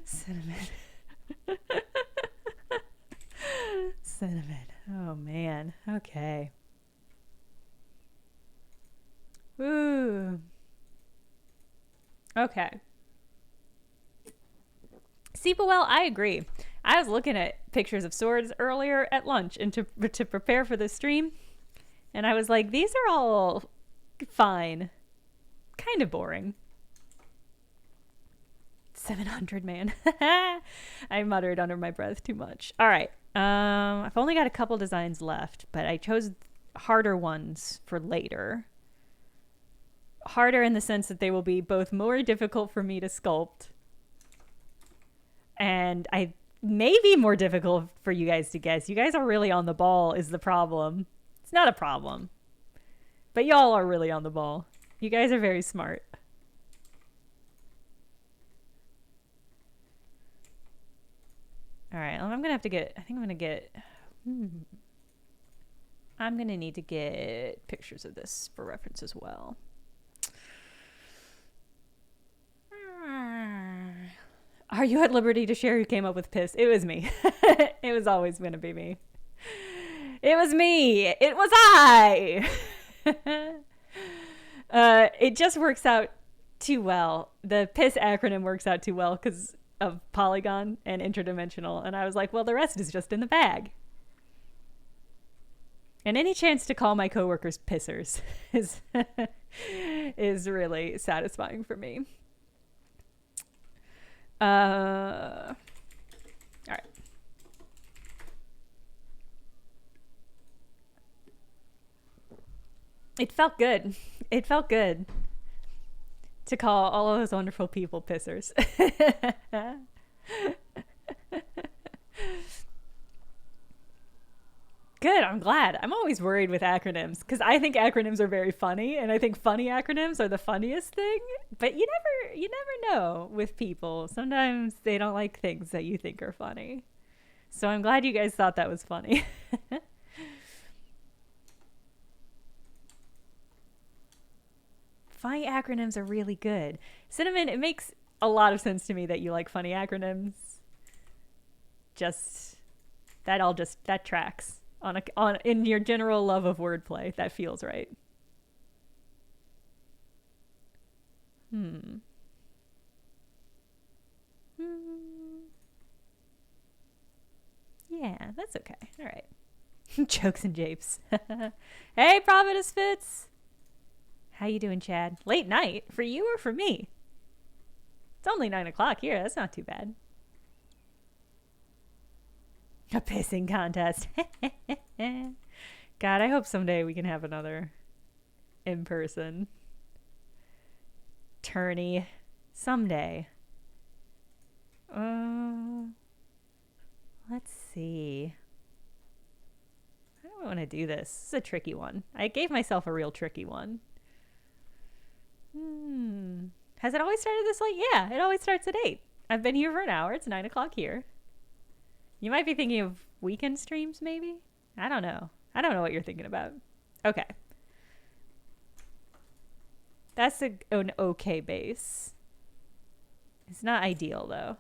Cinnamon. Cinnamon. Oh, man. Okay. Ooh. Okay. Seepawell, I agree. I was looking at pictures of swords earlier at lunch and to prepare for the stream, and I was like, these are all fine. Kind of boring. 700, man. I muttered under my breath too much. All right. I've only got a couple designs left, but I chose harder ones for later. Harder in the sense that they will be both more difficult for me to sculpt, and I may be more difficult for you guys to guess. You guys are really on the ball is the problem. It's not a problem, but y'all are really on the ball. You guys are very smart. All right, I'm gonna have to get, I think I'm gonna get, I'm gonna need to get pictures of this for reference as well. Are you at liberty to share who came up with piss? It was me. It was always gonna be me. It was me. It was I. It just works out too well. The piss acronym works out too well because of polygon and interdimensional, and I was like, well, the rest is just in the bag. And any chance to call my coworkers pissers is is really satisfying for me. All right. It felt good. It felt good to call all of those wonderful people pissers. Good, I'm glad. I'm always worried with acronyms because I think acronyms are very funny, and I think funny acronyms are the funniest thing. But you never know with people. Sometimes they don't like things that you think are funny. So I'm glad you guys thought that was funny. Funny acronyms are really good. Cinnamon, it makes a lot of sense to me that you like funny acronyms. Just that tracks on in your general love of wordplay. That feels right. Hmm. Hmm. Yeah, that's okay. All right. Jokes and japes. Hey, Prophetess Fitz. How you doing, Chad? Late night for you or for me? It's only 9 o'clock here. That's not too bad. A pissing contest. God, I hope someday we can have another in person tourney. Someday. Let's see. How do I want to do this? This is a tricky one. I gave myself a real tricky one. Has it always started this late? Yeah, it always starts at 8. I've been here for an hour. It's 9 o'clock here. You might be thinking of weekend streams, maybe? I don't know. I don't know what you're thinking about. Okay. That's an okay base. It's not ideal, though.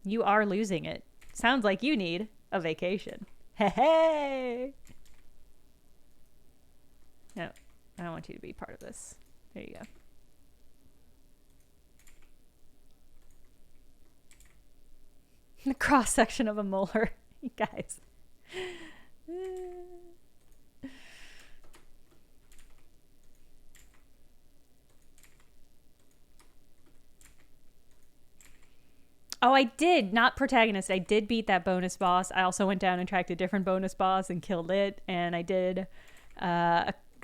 You are losing it. Sounds like you need a vacation. Hey! No, I don't want you to be part of this. There you go. The cross section of a molar. You guys. Oh, I did. Not protagonist. I did beat that bonus boss. I also went down and tracked a different bonus boss and killed it. And I did.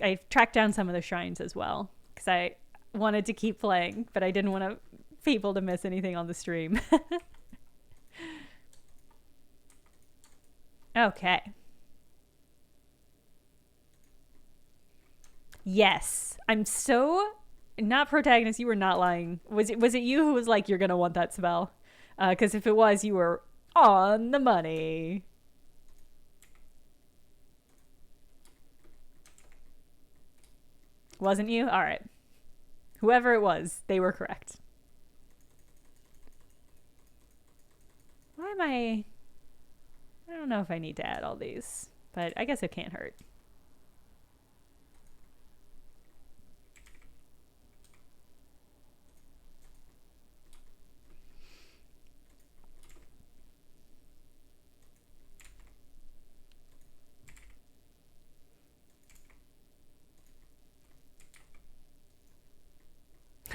I tracked down some of the shrines as well because I wanted to keep playing, but I didn't want people to miss anything on the stream. Okay. Yes. I'm so not protagonist. You were not lying. Was it you who was like, you're going to want that spell? Because if it was, you were on the money. Wasn't you? All right. Whoever it was, they were correct. Why am I don't know if I need to add all these, but I guess it can't hurt.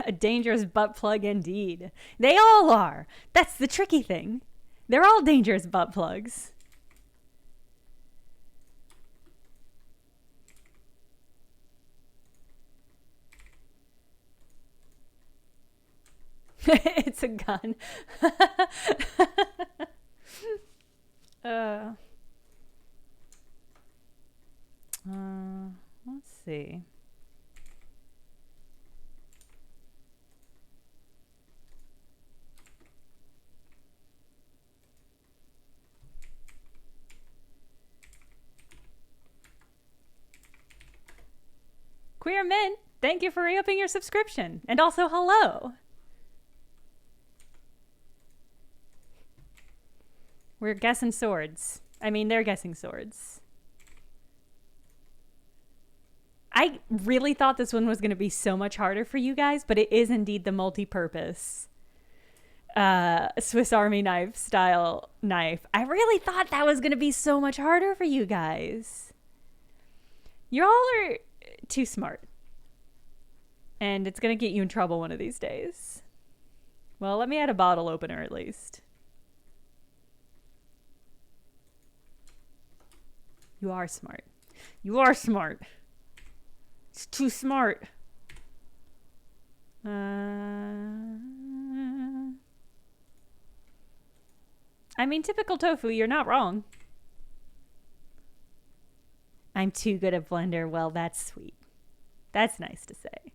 A dangerous butt plug indeed. They all are. That's the tricky thing. They're all dangerous butt plugs. It's a gun. Let's see. Queer Mint, thank you for re-upping your subscription. And also, hello. We're guessing swords. I mean, they're guessing swords. I really thought this one was going to be so much harder for you guys, but it is indeed the multi-purpose. Swiss Army knife style knife. I really thought that was going to be so much harder for you guys. You all are too smart. And it's going to get you in trouble one of these days. Well, let me add a bottle opener at least. You are smart. You are smart. It's too smart. I mean, typical tofu, you're not wrong. I'm too good at Blender. Well, that's sweet. That's nice to say.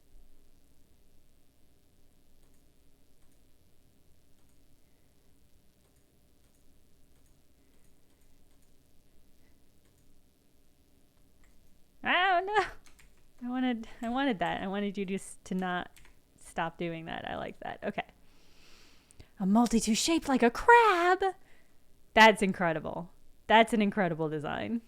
Oh no. I wanted that. I wanted you just to not stop doing that. I like that. Okay. A multi-tool shaped like a crab. That's incredible. That's an incredible design.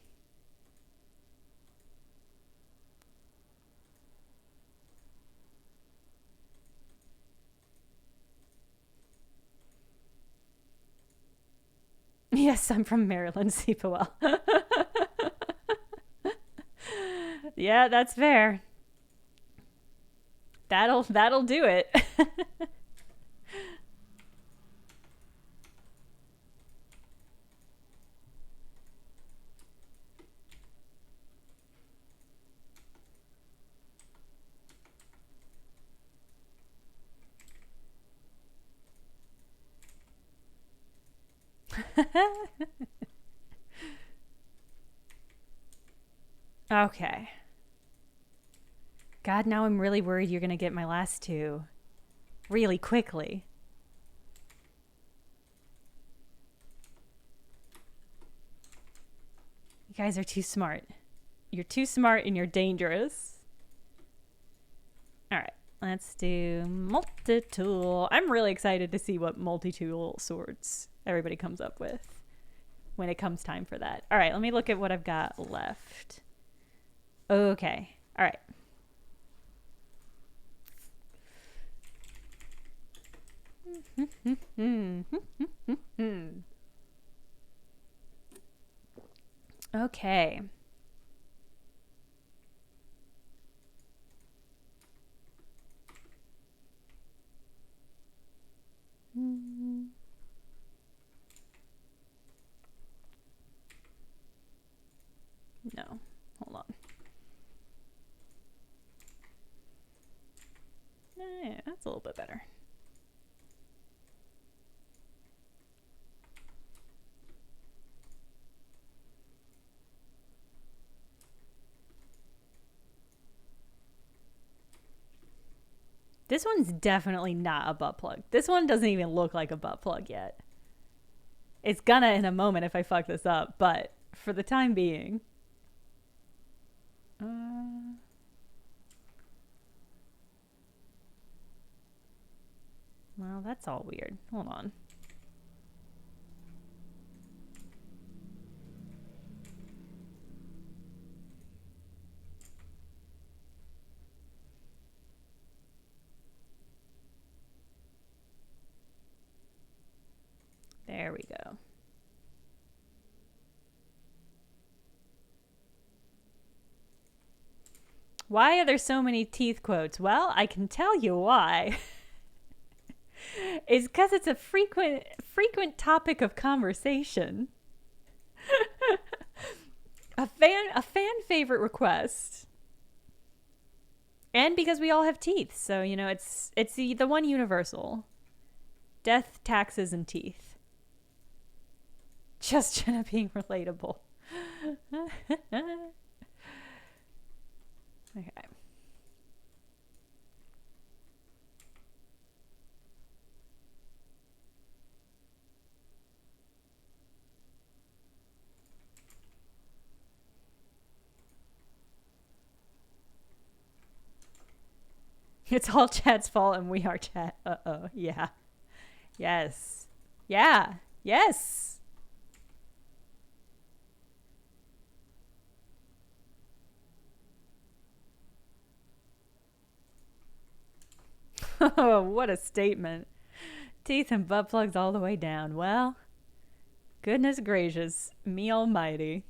Yes, I'm from Maryland, Seepawell. Yeah, that's fair. That'll do it. Okay. God, now I'm really worried you're gonna get my last two really quickly. You guys are too smart. You're too smart and you're dangerous. All right, let's do multi-tool. I'm really excited to see what multi-tool swords everybody comes up with when it comes time for that. All right, let me look at what I've got left. Okay, all right. Okay. No, hold on. Yeah, that's a little bit better. This one's definitely not a butt plug. This one doesn't even look like a butt plug yet. It's gonna in a moment if I fuck this up, but for the time being. Well, that's all weird. Hold on. There we go. Why are there so many teeth quotes? Well, I can tell you why. It's because it's a frequent topic of conversation. a fan favorite request. And because we all have teeth, so you know it's the one universal. Death, taxes, and teeth. Just Jenna being relatable. Okay. It's all Chad's fault and we are Chad. Uh-oh. Yeah. Yes. Yeah. Yes. Oh, what a statement. Teeth and butt plugs all the way down. Well, goodness gracious, me almighty.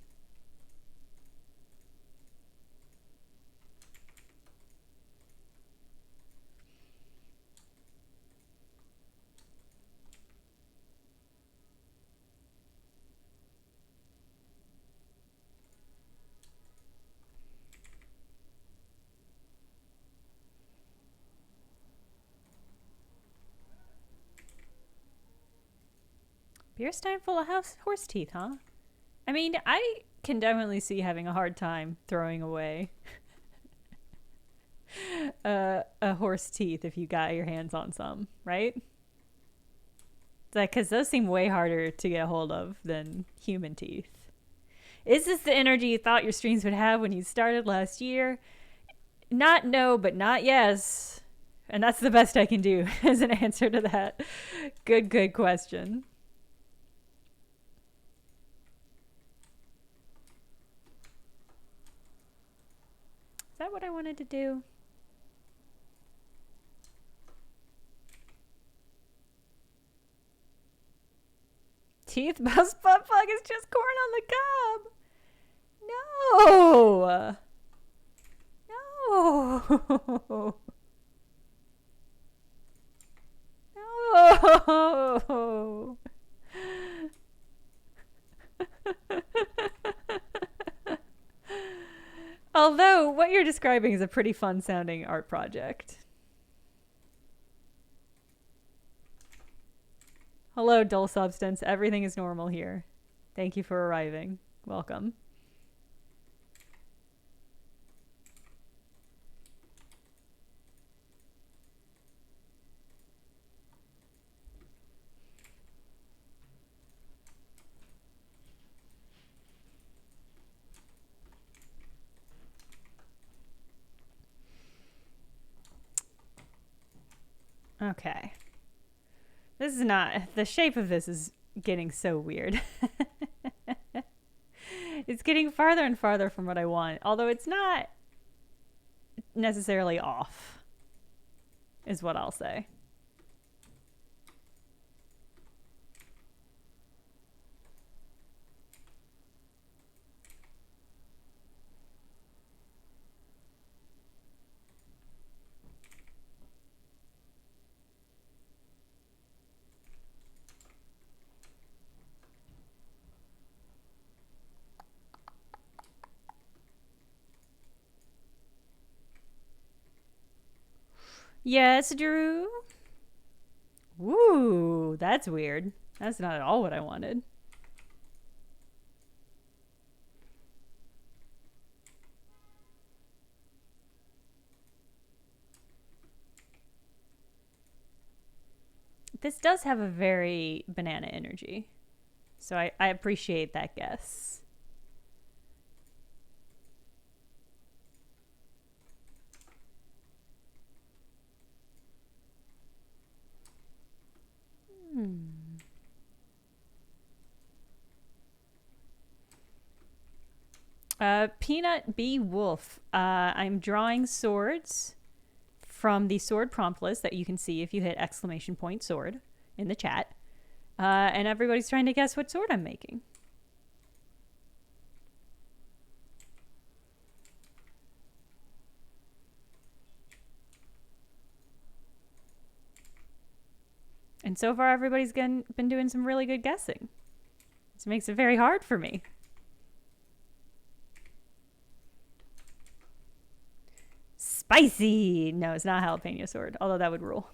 Beer stein full of horse teeth, huh? I mean, I can definitely see having a hard time throwing away a horse teeth if you got your hands on some, right? It's like, because those seem way harder to get a hold of than human teeth. Is this the energy you thought your streams would have when you started last year? Not no, but not yes. And that's the best I can do as an answer to that. Good question. Is that what I wanted to do? Teeth bust butt plug is just corn on the cob. No. No. No. Although what you're describing is a pretty fun sounding art project. Hello, dull substance. Everything is normal here. Thank you for arriving. Welcome. Okay. This is not... The shape of this is getting so weird. It's getting farther and farther from what I want. Although it's not necessarily off, is what I'll say. Yes, Drew? Ooh, that's weird. That's not at all what I wanted. This does have a very banana energy. So I appreciate that guess. Peanut B. Wolf. I'm drawing swords from the sword prompt list that you can see if you hit ! sword in the chat. And everybody's trying to guess what sword I'm making. And so far, everybody's been doing some really good guessing. This makes it very hard for me. Spicy! No, it's not jalapeno sword, although that would rule.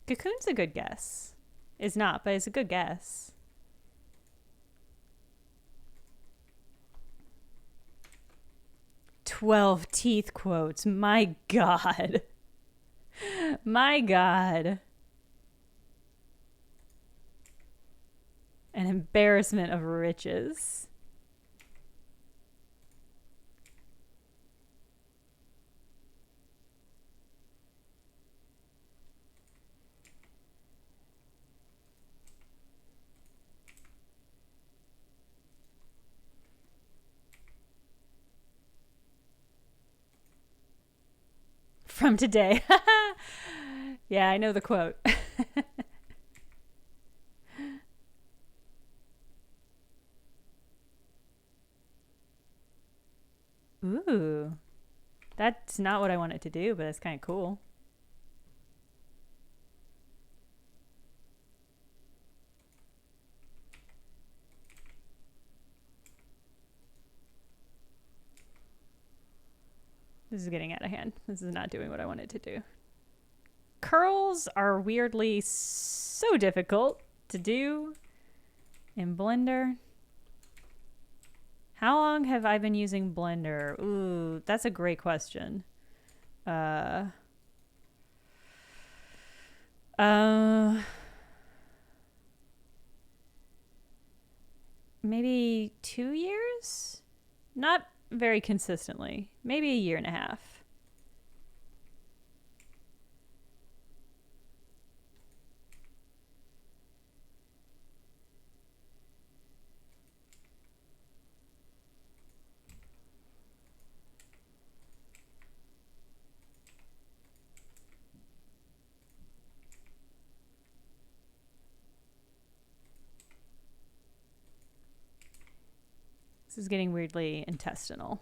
Cocoon's a good guess. It's not, but it's a good guess. "12 teeth" quotes. My God. My God. An embarrassment of riches. from today. Yeah, I know the quote. Ooh, that's not what I wanted to do, but it's kind of cool. This is getting out of hand. This is not doing what I wanted to do. Curls are weirdly so difficult to do in Blender. How long have I been using Blender? Ooh, that's a great question. Maybe 2 years? Not very consistently. Maybe a year and a half. This is getting weirdly intestinal,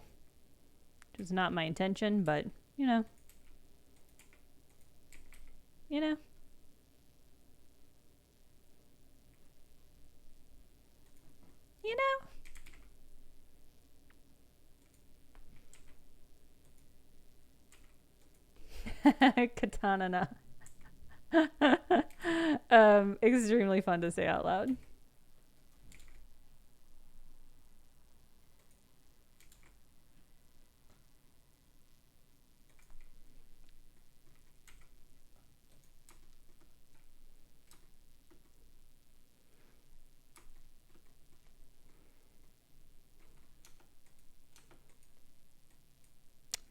which is not my intention, but you know. You know. You know. Katana na. Extremely fun to say out loud.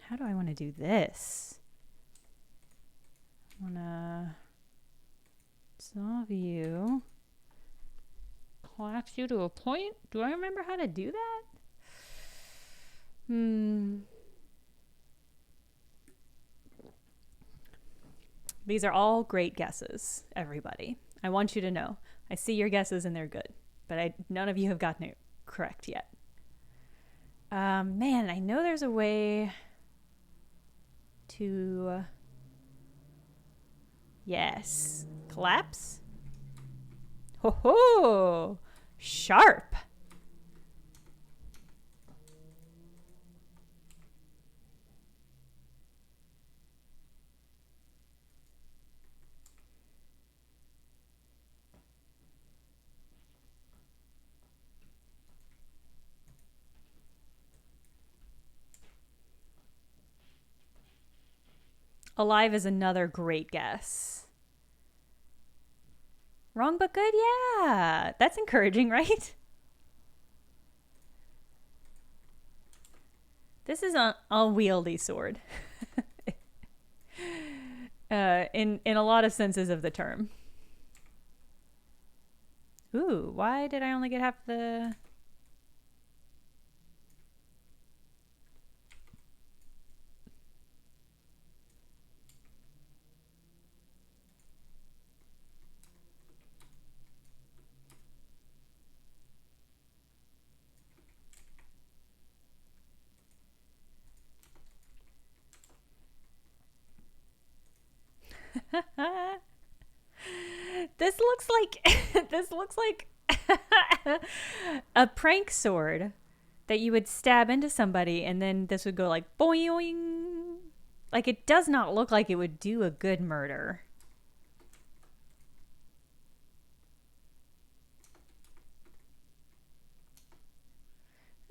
How do I want to do this? I want to dissolve you. Collapse you to a point? Do I remember how to do that? These are all great guesses, everybody. I want you to know. I see your guesses and they're good, but none of you have gotten it correct yet. Man, I know there's a way to... Yes. Collapse? Ho ho! Sharp! Alive is another great guess. Wrong but good? Yeah. That's encouraging, right? This is an unwieldy sword. In a lot of senses of the term. Ooh, why did I only get half the... This looks like a prank sword that you would stab into somebody and then this would go like boing. Like, it does not look like it would do a good murder.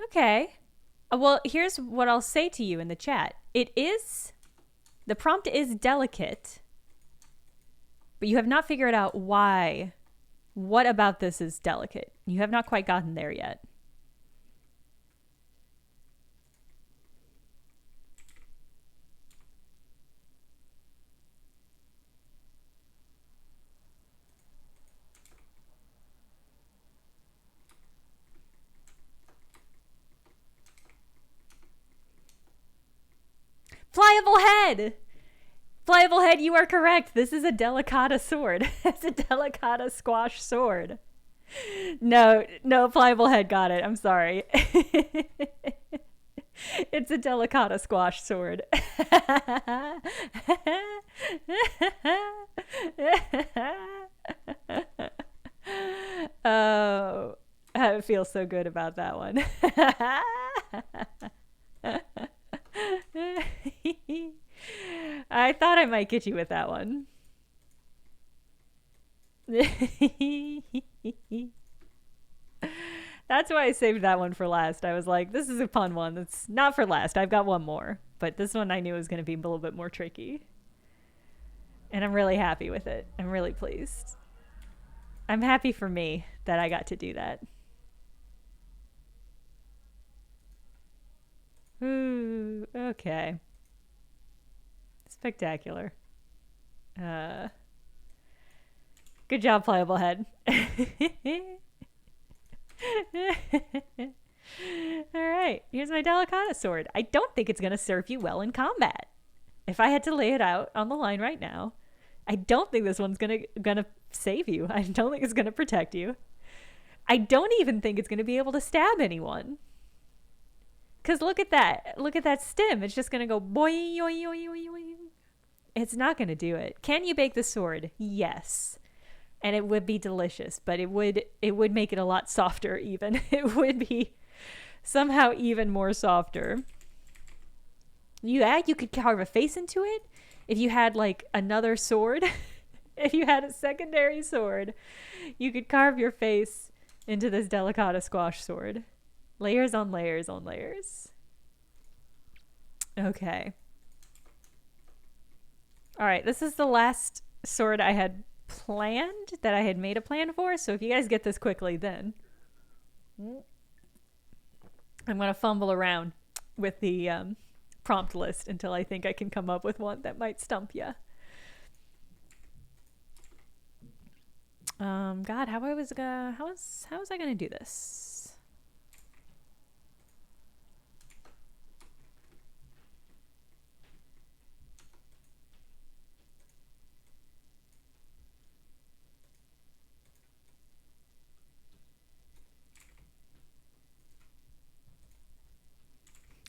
Okay. Well, here's what I'll say to you in the chat. The prompt is delicate, but you have not figured out why. What about this is delicate? You have not quite gotten there yet. Flyable head! Pliable Head, you are correct. This is a delicata sword. It's a delicata squash sword. No, Pliable Head got it. I'm sorry. It's a delicata squash sword. Oh, I feel so good about that one. I thought I might get you with that one. That's why I saved that one for last. I was like, this is a fun one. That's not for last. I've got one more. But this one I knew was going to be a little bit more tricky. And I'm really happy with it. I'm really pleased. I'm happy for me that I got to do that. Ooh, okay. Spectacular. Good job, Pliable Head. Alright, here's my Delicata sword. I don't think it's going to serve you well in combat. If I had to lay it out on the line right now, I don't think this one's gonna save you. I don't think it's gonna protect you. I don't even think it's gonna be able to stab anyone. Cause look at that. Look at that stem. It's just gonna go boing, boing, boing, boing, boing. It's not gonna do it. Can you bake the sword? Yes. And it would be delicious, but it would make it a lot softer even. It would be somehow even more softer. You could carve a face into it. If you had like another sword, if you had a secondary sword, you could carve your face into this Delicata squash sword. Layers on layers on layers. Okay. All right, this is the last sword I had planned, that I had made a plan for. So if you guys get this quickly, then I'm going to fumble around with the prompt list until I think I can come up with one that might stump you. God, how was I gonna do this?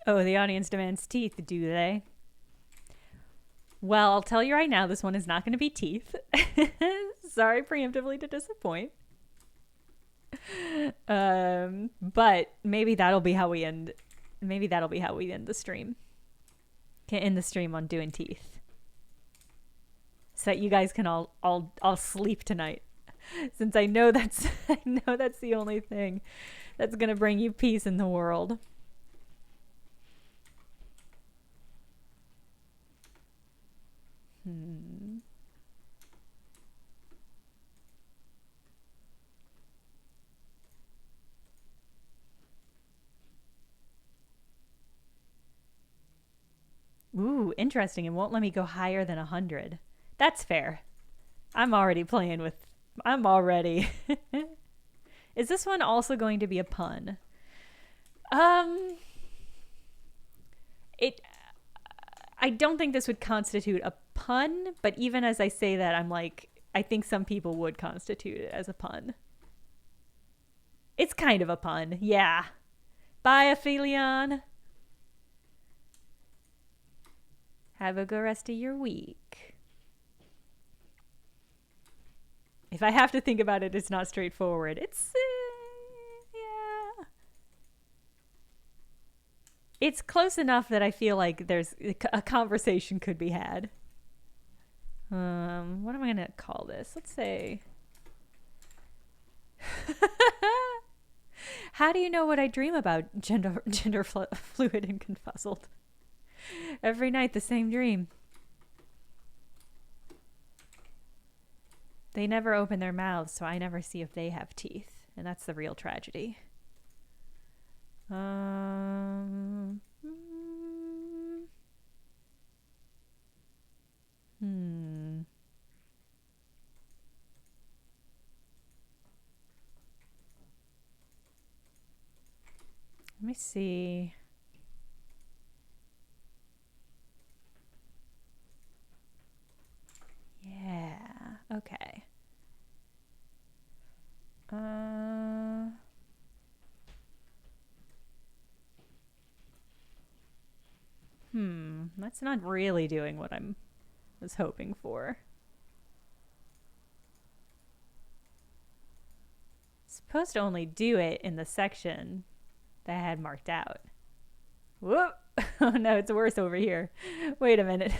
Oh, the audience demands teeth, do they? Well, I'll tell you right now, this one is not going to be teeth. Sorry preemptively to disappoint. But maybe that'll be how we end. Maybe that'll be how we end the stream. Can end the stream on doing teeth, so that you guys can all sleep tonight. Since I know that's the only thing that's gonna bring you peace in the world. Ooh, interesting. It won't let me go higher than 100. That's fair. I'm already. Is this one also going to be a pun? I don't think this would constitute a pun, but even as I say that, I'm like, I think some people would constitute it as a pun. It's kind of a pun, yeah. Bye, Aphelion. Have a good rest of your week. If I have to think about it, it's not straightforward. It's, yeah. It's close enough that I feel like there's a conversation could be had. What am I gonna call this? Let's say... How do you know what I dream about? Gender fluid and confuzzled. Every night the same dream. They never open their mouths, so I never see if they have teeth. And that's the real tragedy. Let me see. That's not really doing what I was hoping for. Supposed to only do it in the section that I had marked out. Whoop! Oh no, it's worse over here. Wait a minute.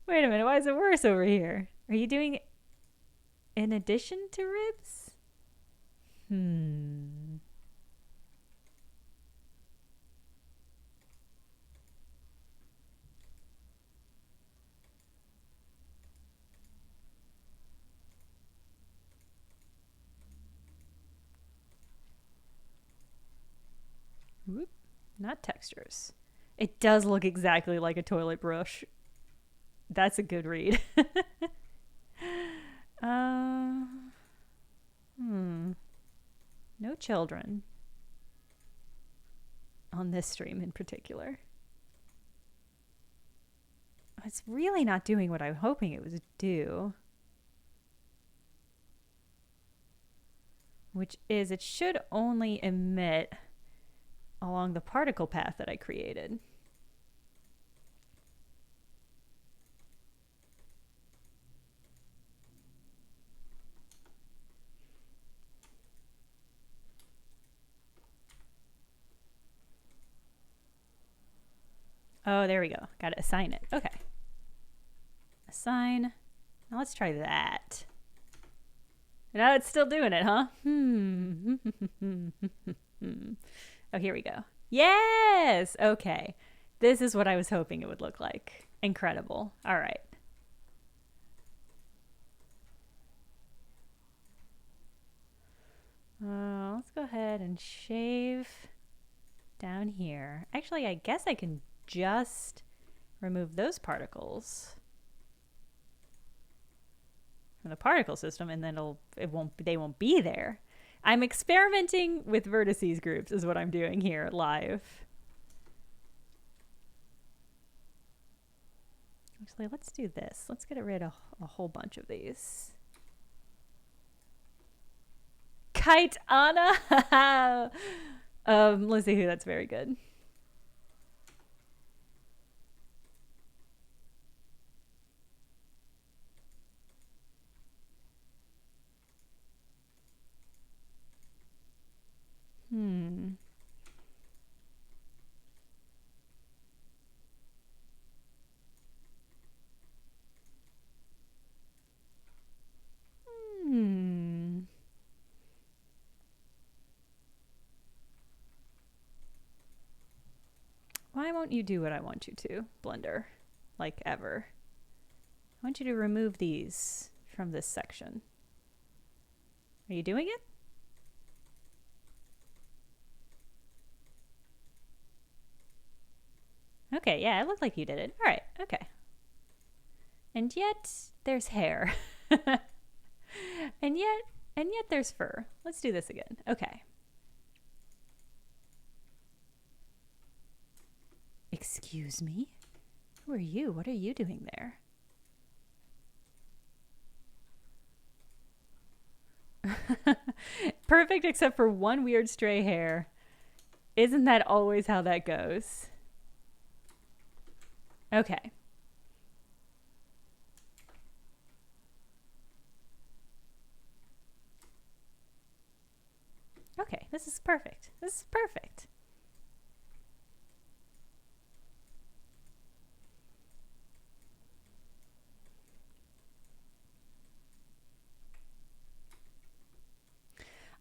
Wait a minute, why is it worse over here? Are you doing in addition to ribs? Whoop. Not textures. It does look exactly like a toilet brush. That's a good read. No children. On this stream in particular. It's really not doing what I'm hoping it would do. Which is, it should only emit along the particle path that I created. Oh, there we go. Got to assign it. Okay. Assign. Now let's try that. Now it's still doing it, huh? Oh, here we go. Yes! Okay. This is what I was hoping it would look like. Incredible. All right. Let's go ahead and shave down here. Actually, I guess I can just remove those particles from the particle system, and then they won't be there. I'm experimenting with vertices groups is what I'm doing here live. Actually, let's do this. Let's get rid of a whole bunch of these. Kite Anna. Let's see who. That's very good. Why won't you do what I want you to, Blender? Like ever. I want you to remove these from this section. Are you doing it? Okay, yeah, it looked like you did it. All right, okay. And yet there's hair. and yet there's fur. Let's do this again. Okay. Excuse me? Who are you? What are you doing there? Perfect except for one weird stray hair. Isn't that always how that goes? Okay. Okay, this is perfect. This is perfect.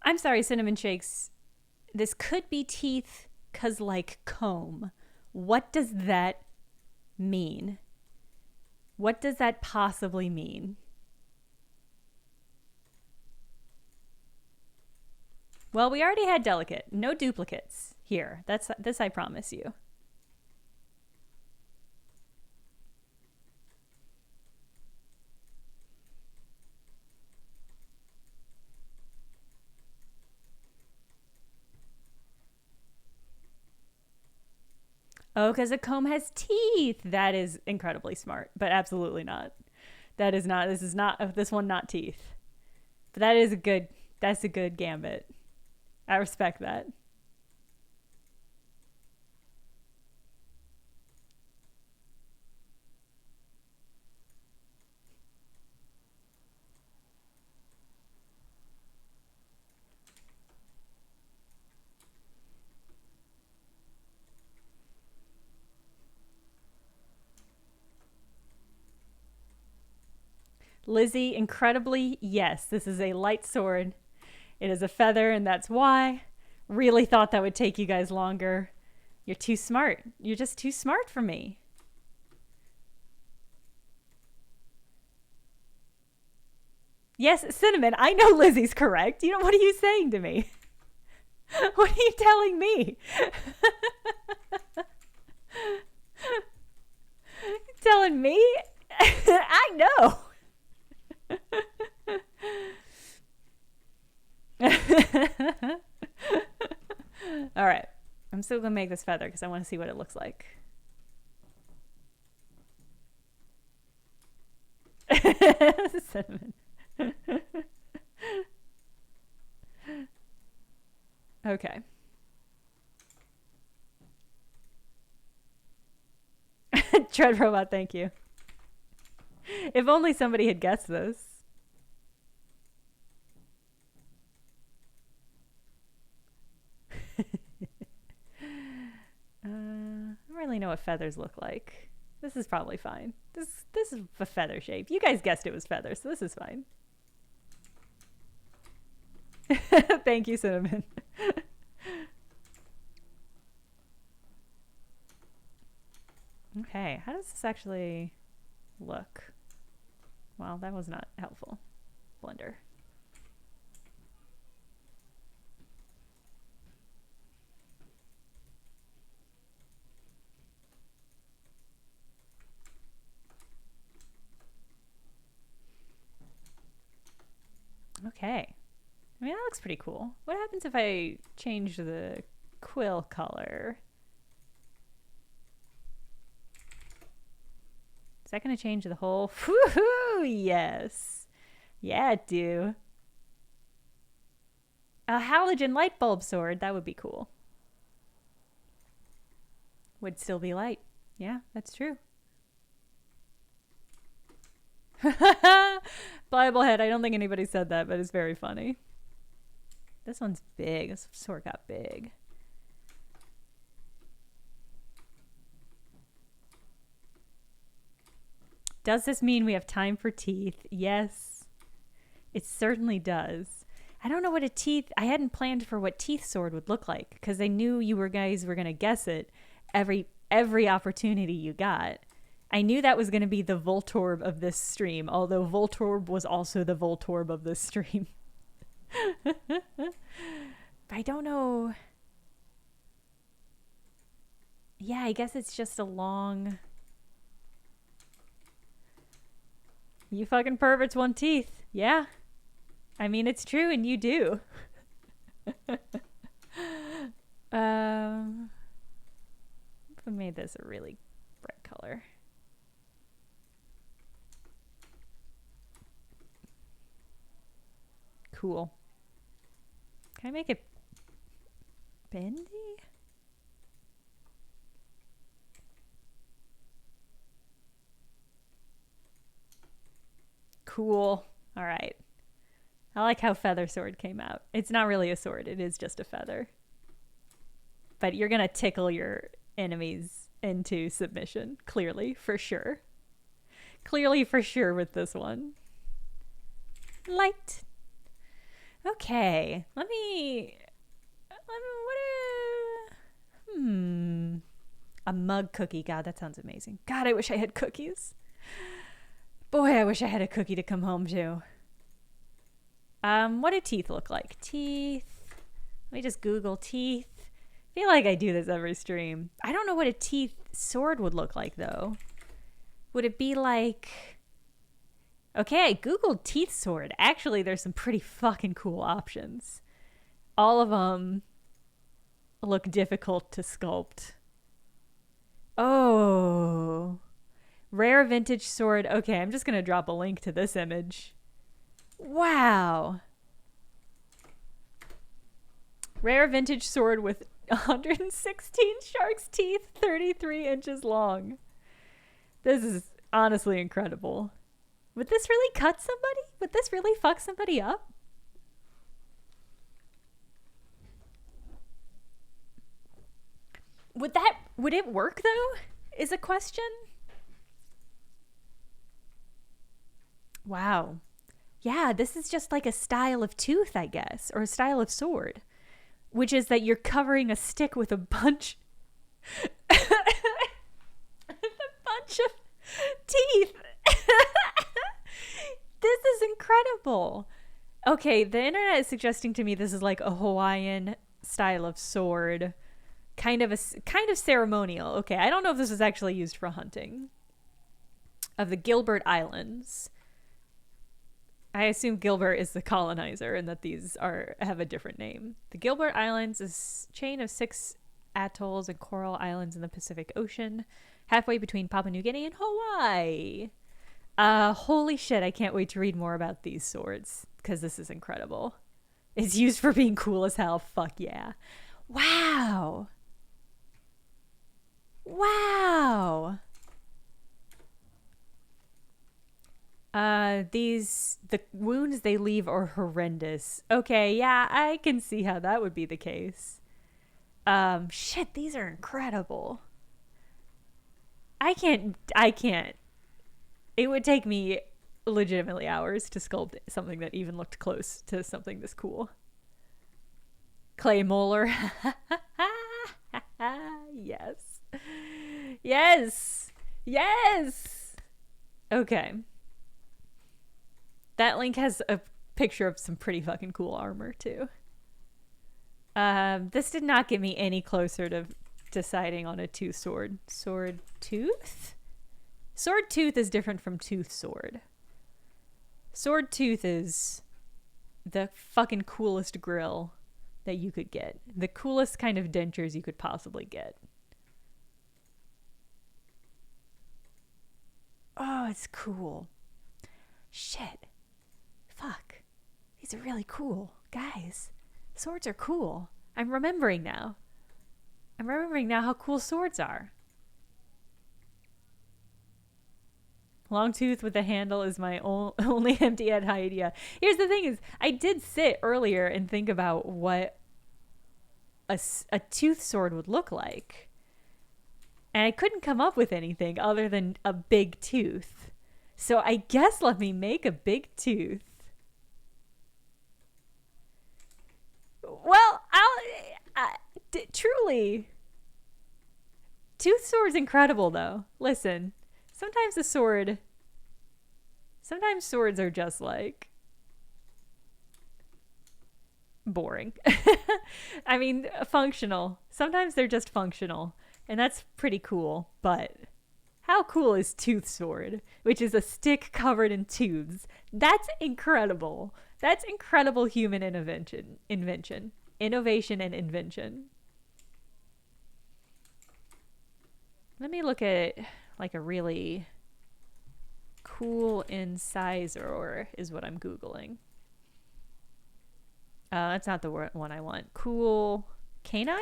I'm sorry, Cinnamon Shakes. This could be teeth, 'cause like comb. What does that mean? What does that possibly mean? Well, we already had delicate. No duplicates here. This I promise you. Oh, because a comb has teeth. That is incredibly smart, but absolutely not. That is not. This is not. This one not teeth. But that is a good. That's a good gambit. I respect that. Lizzie, incredibly, yes, this is a light sword. It is a feather, and that's why. Really thought that would take you guys longer. You're too smart. You're just too smart for me. Yes, Cinnamon, I know Lizzie's correct. You know, what are you saying to me? What are you telling me? Telling me? I know. All right. I'm still going to make this feather because I want to see what it looks like. Cinnamon. Okay. Tread Robot, thank you. If only somebody had guessed this. I don't really know what feathers look like. This is probably fine. This is a feather shape. You guys guessed it was feather, so this is fine. Thank you, Cinnamon. Okay, how does this actually look? Well, that was not helpful. Blender. Okay. I mean, that looks pretty cool. What happens if I change the quill color? Is that going to change the whole? Woohoo! Yes. Yeah, it do. A halogen light bulb sword. That would be cool. Would still be light. Yeah, that's true. Biblehead. I don't think anybody said that, but it's very funny. This one's big. This sword got big. Does this mean we have time for teeth? Yes, it certainly does. I don't know what a teeth... I hadn't planned for what teeth sword would look like because I knew you guys were going to guess it every opportunity you got. I knew that was going to be the Voltorb of this stream, although Voltorb was also the Voltorb of this stream. But I don't know. Yeah, I guess it's just a long... You fucking perverts want teeth. Yeah. I mean, it's true, and you do. If I made this a really bright color. Cool. Can I make it bendy? Cool. All right. I like how Feather Sword came out. It's not really a sword. It is just a feather. But you're going to tickle your enemies into submission. Clearly, for sure. Clearly, for sure with this one. Light. Okay. Let me a mug cookie. God, that sounds amazing. God, I wish I had cookies. Boy, I wish I had a cookie to come home to. What do teeth look like? Teeth. Let me just Google teeth. I feel like I do this every stream. I don't know what a teeth sword would look like, though. Would it be like... Okay, I Googled teeth sword. Actually, there's some pretty fucking cool options. All of them look difficult to sculpt. Oh... Rare vintage sword. Okay, I'm just going to drop a link to this image. Wow. Rare vintage sword with 116 shark's teeth, 33 inches long. This is honestly incredible. Would this really cut somebody? Would this really fuck somebody up? Would it work though? Is a question. Wow. Yeah, this is just like a style of tooth, I guess, or a style of sword, which is that you're covering a stick with a bunch a bunch of teeth. This is incredible. Okay, the internet is suggesting to me this is like a Hawaiian style of sword, kind of ceremonial. Okay, I don't know if this was actually used for hunting. Of the Gilbert Islands. I assume Gilbert is the colonizer and that these have a different name. The Gilbert Islands is a chain of 6 atolls and coral islands in the Pacific Ocean, halfway between Papua New Guinea and Hawaii. Holy shit, I can't wait to read more about these swords, because this is incredible. It's used for being cool as hell. Fuck yeah. Wow. Wow. The wounds they leave are horrendous. Okay, yeah, I can see how that would be the case. Shit, these are incredible. I can't. It would take me legitimately hours to sculpt something that even looked close to something this cool. Clay molar. Yes. Yes. Yes. Okay. That link has a picture of some pretty fucking cool armor, too. This did not get me any closer to deciding on a tooth sword. Sword tooth? Sword tooth is different from tooth sword. Sword tooth is the fucking coolest grill that you could get. The coolest kind of dentures you could possibly get. Oh, it's cool. Shit. Fuck. These are really cool. Guys, swords are cool. I'm remembering now. How cool swords are. Long tooth with a handle is my only empty-head idea. Here's the thing is, I did sit earlier and think about what a tooth sword would look like. And I couldn't come up with anything other than a big tooth. So I guess let me make a big tooth. Well, truly. Tooth sword's incredible, though. Listen, sometimes swords are just like boring. I mean, functional. Sometimes they're just functional, and that's pretty cool. But how cool is tooth sword, which is a stick covered in tooths? That's incredible. That's incredible human innovation, innovation and invention. Let me look at like a really cool incisor is what I'm Googling. That's not the one I want. Cool canine?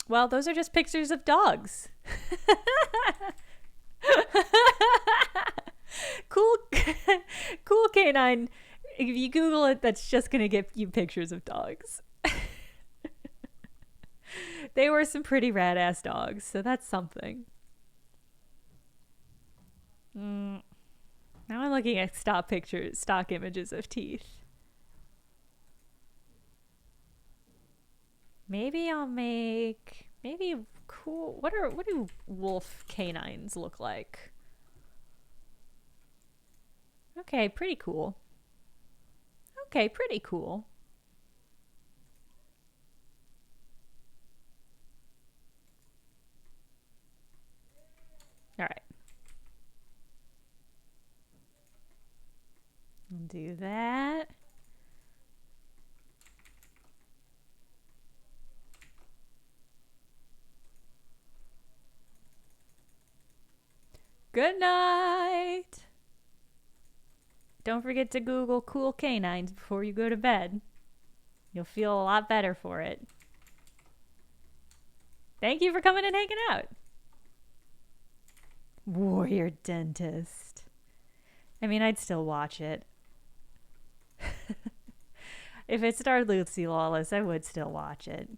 Well, those are just pictures of dogs. Cool canine. If you Google it, that's just going to get you pictures of dogs. They were some pretty rad ass dogs, so that's something. Now I'm looking at stock images of teeth. Maybe I'll make cool. What do wolf canines look like? Okay, pretty cool. All right. I'll do that. Good night. Don't forget to Google cool canines before you go to bed. You'll feel a lot better for it. Thank you for coming and hanging out. Warrior Dentist. I mean, I'd still watch it. If it starred Lucy Lawless, I would still watch it.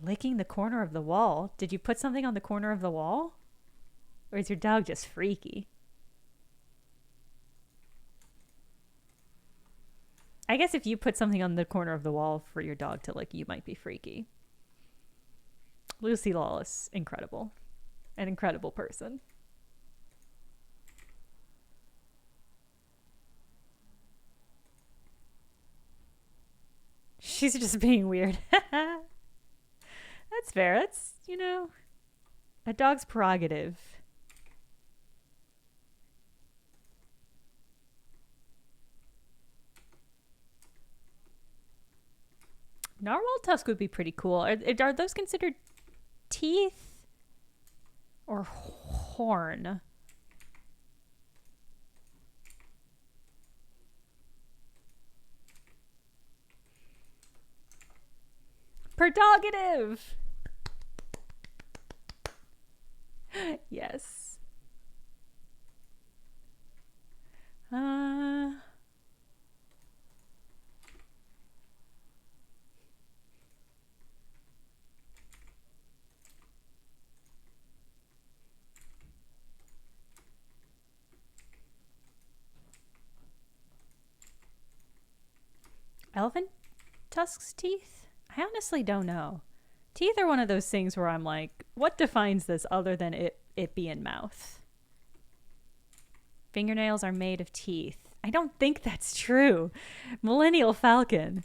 Licking the corner of the wall? Did you put something on the corner of the wall? Or is your dog just freaky? I guess if you put something on the corner of the wall for your dog to lick, you might be freaky. Lucy Lawless, incredible. An incredible person. She's just being weird. That's fair. That's, you know, a dog's prerogative. Narwhal tusk would be pretty cool. Are those considered teeth or horn? Prerogative. Yes. Elephant tusks teeth? I honestly don't know. Teeth are one of those things where I'm like, what defines this other than it being mouth? Fingernails are made of teeth. I don't think that's true. Millennial Falcon.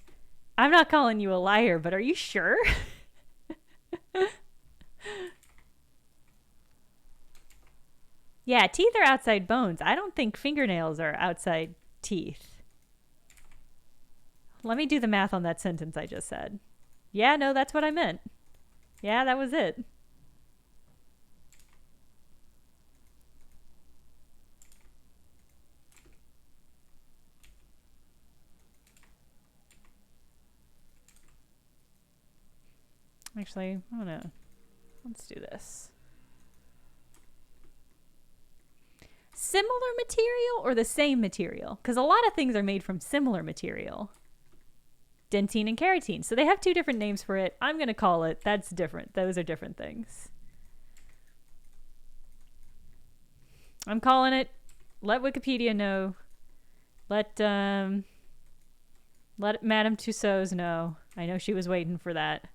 I'm not calling you a liar, but are you sure? Yeah, teeth are outside bones. I don't think fingernails are outside teeth. Let me do the math on that sentence I just said. Yeah, no, that's what I meant. Yeah, that was it. Actually, let's do this. Similar material or the same material? Because a lot of things are made from similar material. Dentine and keratin. So they have two different names for it. I'm going to call it, that's different. Those are different things. I'm calling it. Let Wikipedia know. Let Madame Tussauds know. I know she was waiting for that.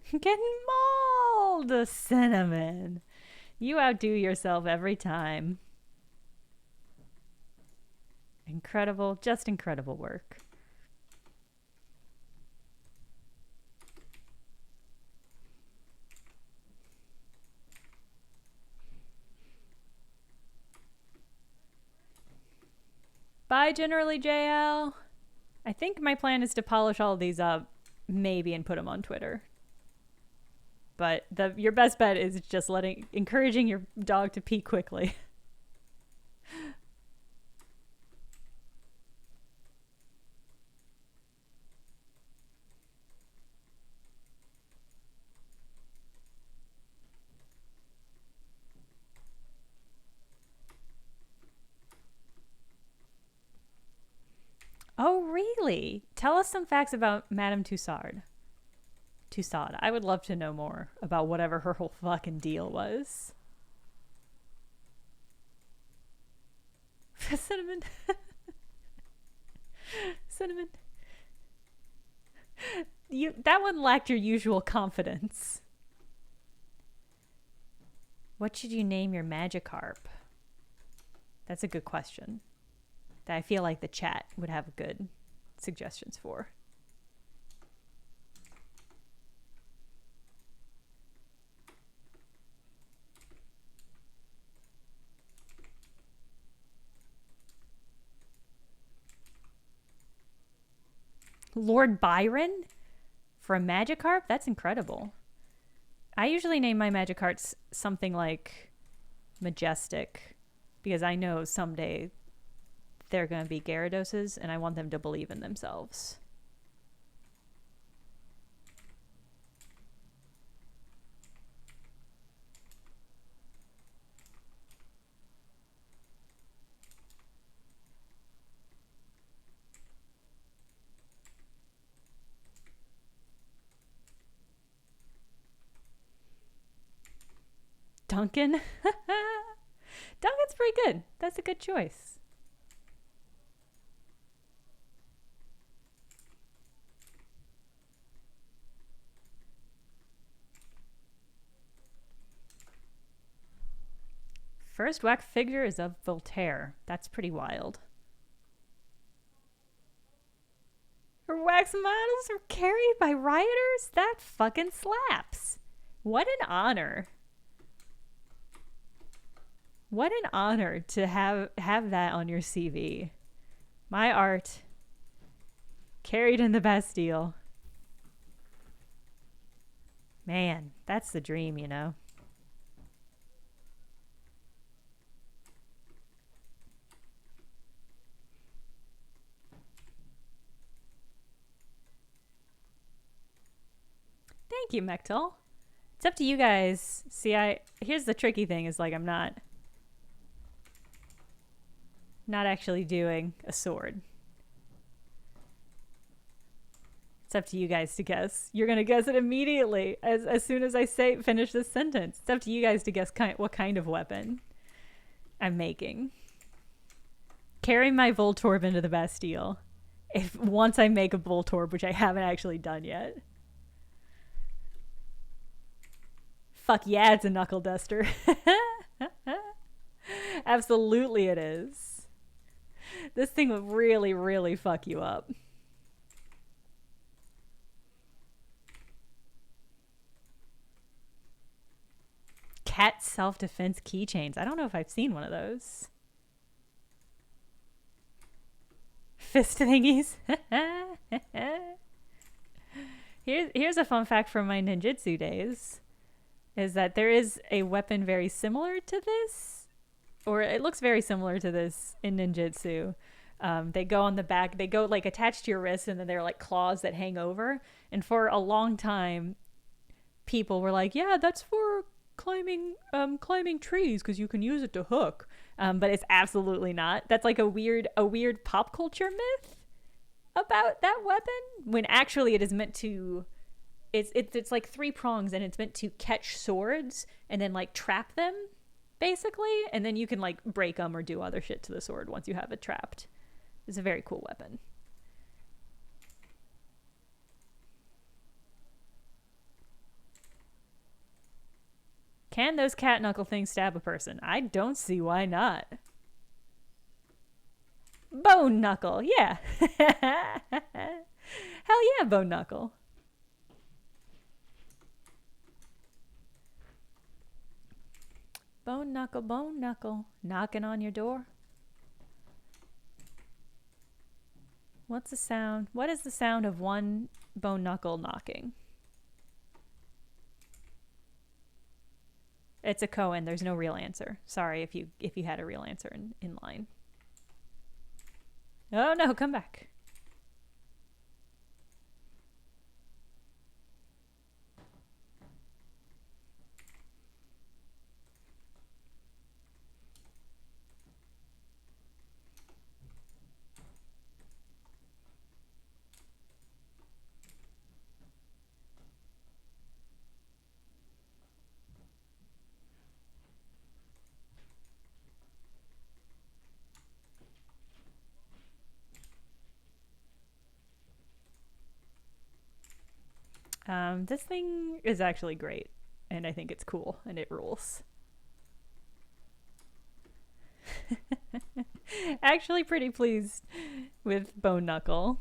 Getting mauled, Cinnamon. You outdo yourself every time. Incredible, just incredible work. Bye, Generally JL. I think my plan is to polish all of these up, maybe, and put them on Twitter. But your best bet is just encouraging your dog to pee quickly. Oh, really? Tell us some facts about Madame Tussaud. I would love to know more about whatever her whole fucking deal was. Cinnamon. Cinnamon. That one lacked your usual confidence. What should you name your Magikarp? That's a good question that I feel like the chat would have good suggestions for. Lord Byron for a Magikarp? That's incredible. I usually name my Magikarps something like Majestic because I know someday they're going to be Gyarados and I want them to believe in themselves. Duncan. Duncan's pretty good. That's a good choice. First wax figure is of Voltaire. That's pretty wild. Her wax models are carried by rioters? That fucking slaps. What an honor. What an honor to have that on your CV. My art carried in the Bastille. Man, that's the dream, you know. Thank you, Mektal. It's up to you guys. See, here's the tricky thing is like I'm not actually doing a sword. It's up to you guys to guess. You're gonna guess it immediately as soon as I finish this sentence. It's up to you guys to guess what kind of weapon I'm making. Carry my Voltorb into the Bastille. Once I make a Voltorb, which I haven't actually done yet. Fuck yeah, it's a knuckle duster. Absolutely it is. This thing would really, really fuck you up. Cat self-defense keychains. I don't know if I've seen one of those. Fist thingies. Here's a fun fact from my ninjutsu days. Is that there is a weapon very similar to this, or it looks very similar to this in ninjutsu. They go on the back, they go like attached to your wrist, and then they're like claws that hang over. And for a long time, people were like, "Yeah, that's for climbing trees because you can use it to hook." But it's absolutely not. That's like a weird pop culture myth about that weapon, when actually it is meant to. It's like 3 prongs, and it's meant to catch swords and then like trap them, basically, and then you can like break them or do other shit to the sword once you have it trapped. It's a very cool weapon. Can those cat knuckle things stab a person? I don't see why not. Bone knuckle, yeah. Hell yeah, bone knuckle. Bone knuckle, knocking on your door. What's the sound? What is the sound of one bone knuckle knocking? It's a koan. There's no real answer. Sorry if you had a real answer in line. Oh no, come back. This thing is actually great, and I think it's cool, and it rules. Actually pretty pleased with Bone Knuckle.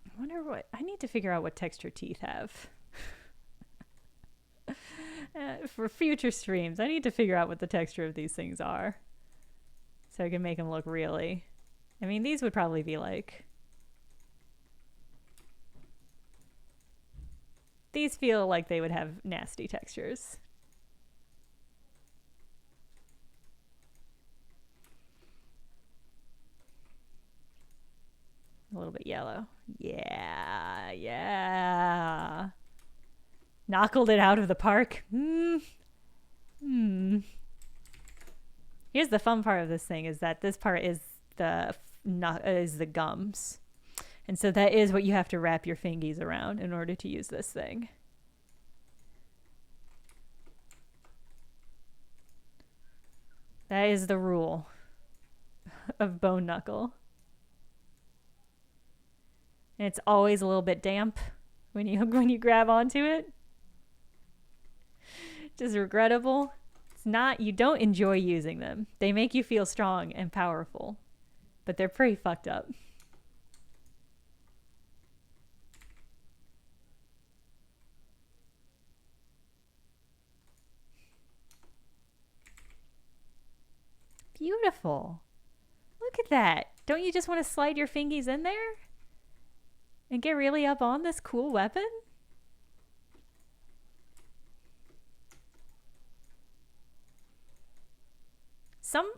I wonder what... I need to figure out what texture teeth have. For future streams, I need to figure out what the texture of these things are, so I can make them look really... I mean, these would probably be like... These feel like they would have nasty textures. A little bit yellow. Yeah, yeah. Knockled it out of the park. Here's the fun part of this thing is that this part is the gums. And so that is what you have to wrap your fingies around in order to use this thing. That is the rule of bone knuckle. And it's always a little bit damp when you grab onto it. Just regrettable. It's not, you don't enjoy using them. They make you feel strong and powerful, but they're pretty fucked up. Beautiful. Look at that. Don't you just want to slide your fingies in there and get really up on this cool weapon?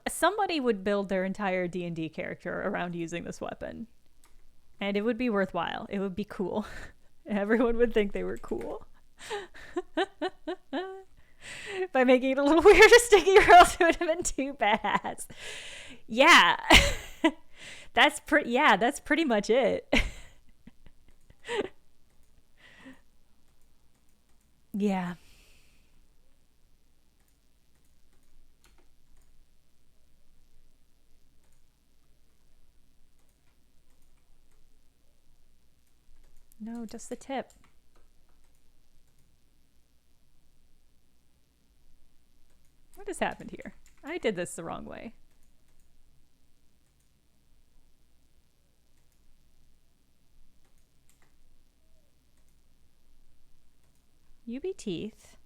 Somebody would build their entire D&D character around using this weapon. And it would be worthwhile. It would be cool. Everyone would think they were cool. By making it a little weird or sticky, or else it would have been too bad. Yeah. That's pretty much it. Yeah. No, just the tip. What has happened here? I did this the wrong way. UB teeth.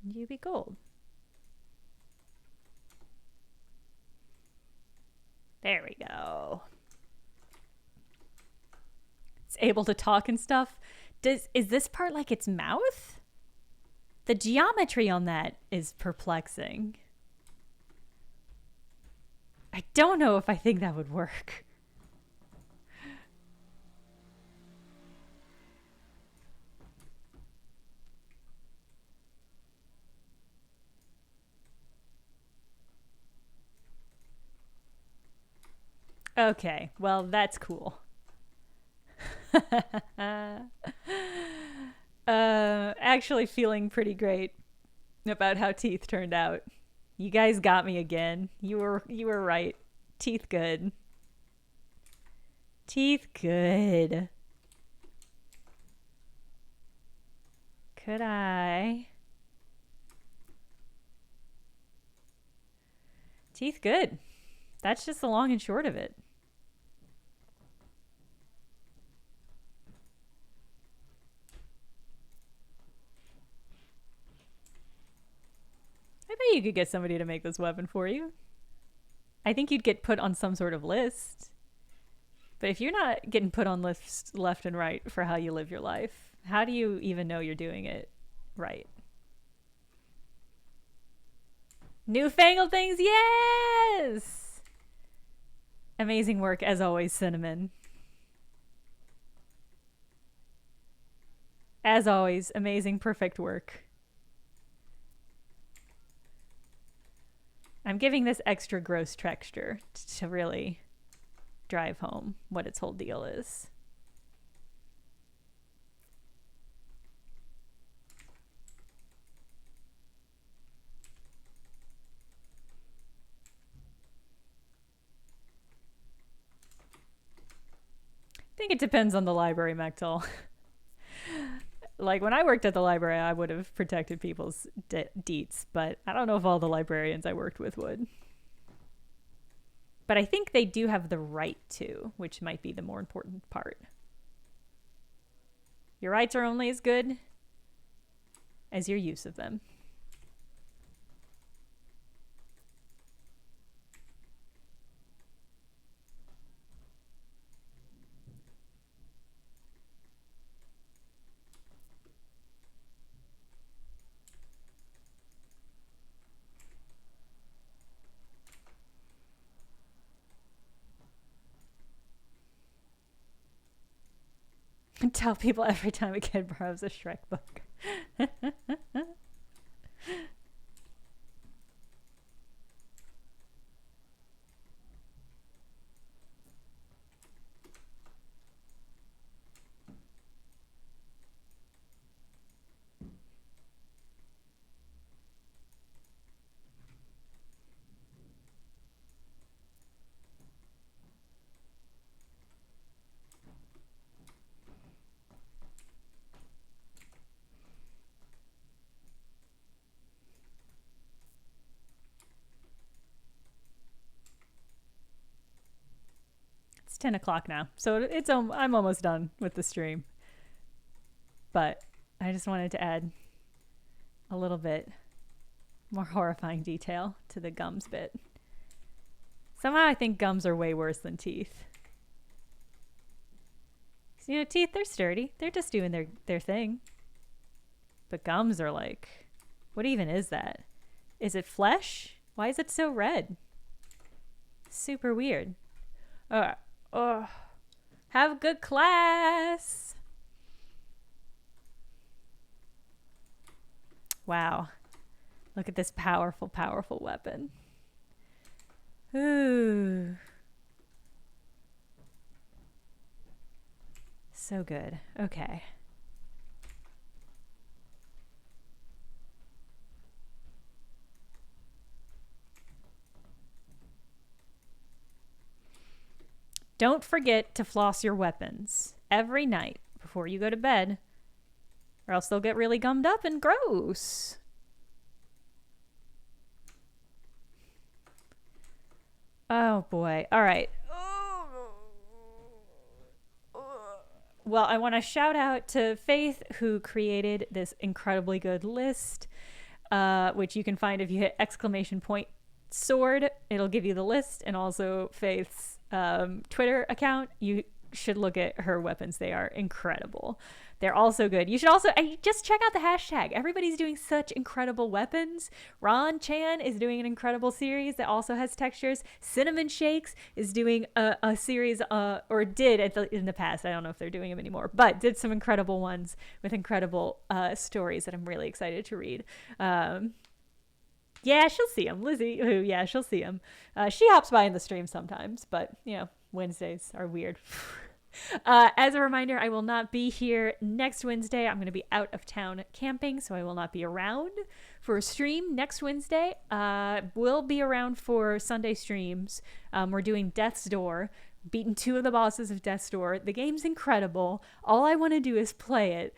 UB gold. There we go. It's able to talk and stuff. Is this part like its mouth? The geometry on that is perplexing. I don't know if I think that would work. Okay, well, that's cool. Actually feeling pretty great about how teeth turned out. You guys got me again. You were right. Teeth good. Teeth good. Could I? Teeth good. That's just the long and short of it. I bet you could get somebody to make this weapon for you. I think you'd get put on some sort of list. But if you're not getting put on lists left and right for how you live your life, how do you even know you're doing it right? Newfangled things, yes! Amazing work, as always, Cinnamon. As always, amazing, perfect work. I'm giving this extra gross texture to really drive home what its whole deal is. I think it depends on the library, Mektal. Like, when I worked at the library, I would have protected people's deets, but I don't know if all the librarians I worked with would. But I think they do have the right to, which might be the more important part. Your rights are only as good as your use of them. Tell people every time a kid borrows a Shrek book. It's 10 o'clock now, so I'm almost done with the stream. But I just wanted to add a little bit more horrifying detail to the gums bit. Somehow I think gums are way worse than teeth. You know, teeth, they're sturdy. They're just doing their thing. But gums are like, what even is that? Is it flesh? Why is it so red? Super weird. Oh, have a good class. Wow. Look at this powerful, powerful weapon. Ooh. So good. Okay. Don't forget to floss your weapons every night before you go to bed, or else they'll get really gummed up and gross. Oh boy. All right. Well, I want to shout out to Faith, who created this incredibly good list, which you can find if you hit !sword. It'll give you the list, and also Faith's Twitter account. You should look at her weapons. They are incredible. They're also good. You should also just check out the hashtag. Everybody's doing such incredible weapons. Ron Chan is doing an incredible series that also has textures. Cinnamon Shakes is doing a series, or did in the past. I don't know if they're doing them anymore, but did some incredible ones with incredible stories that I'm really excited to read. Yeah, she'll see him. Lizzie, who, yeah, she'll see him. She hops by in the stream sometimes, but, you know, Wednesdays are weird. As a reminder, I will not be here next Wednesday. I'm going to be out of town camping, so I will not be around for a stream next Wednesday. We'll be around for Sunday streams. We're doing Death's Door, beaten 2 of the bosses of Death's Door. The game's incredible. All I want to do is play it.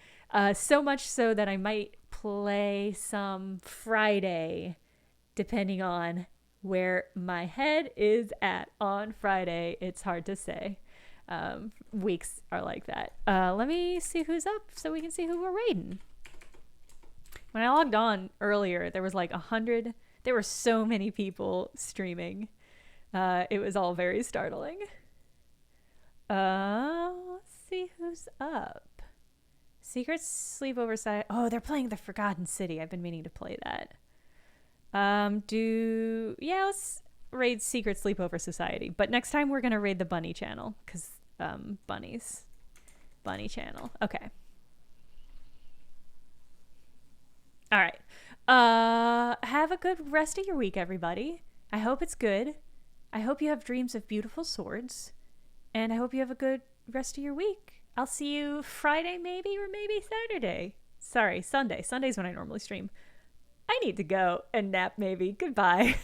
So much so that I might play some Friday, depending on where my head is at on Friday. It's hard to say. Weeks are like that. Let me see who's up so we can see who we're raiding. When I logged on earlier, there was like 100. There were so many people streaming. It was all very startling. Let's see who's up. Secret Sleepover side. Oh, they're playing The Forgotten City. I've been meaning to play that. Let's raid Secret Sleepover Society. But next time we're gonna raid the Bunny channel, because bunnies. Bunny channel. Okay. All right. Have a good rest of your week, everybody. I hope it's good. I hope you have dreams of beautiful swords. And I hope you have a good rest of your week. I'll see you Friday maybe, or maybe Saturday. Sorry, Sunday. Sunday's when I normally stream. I need to go and nap maybe. Goodbye.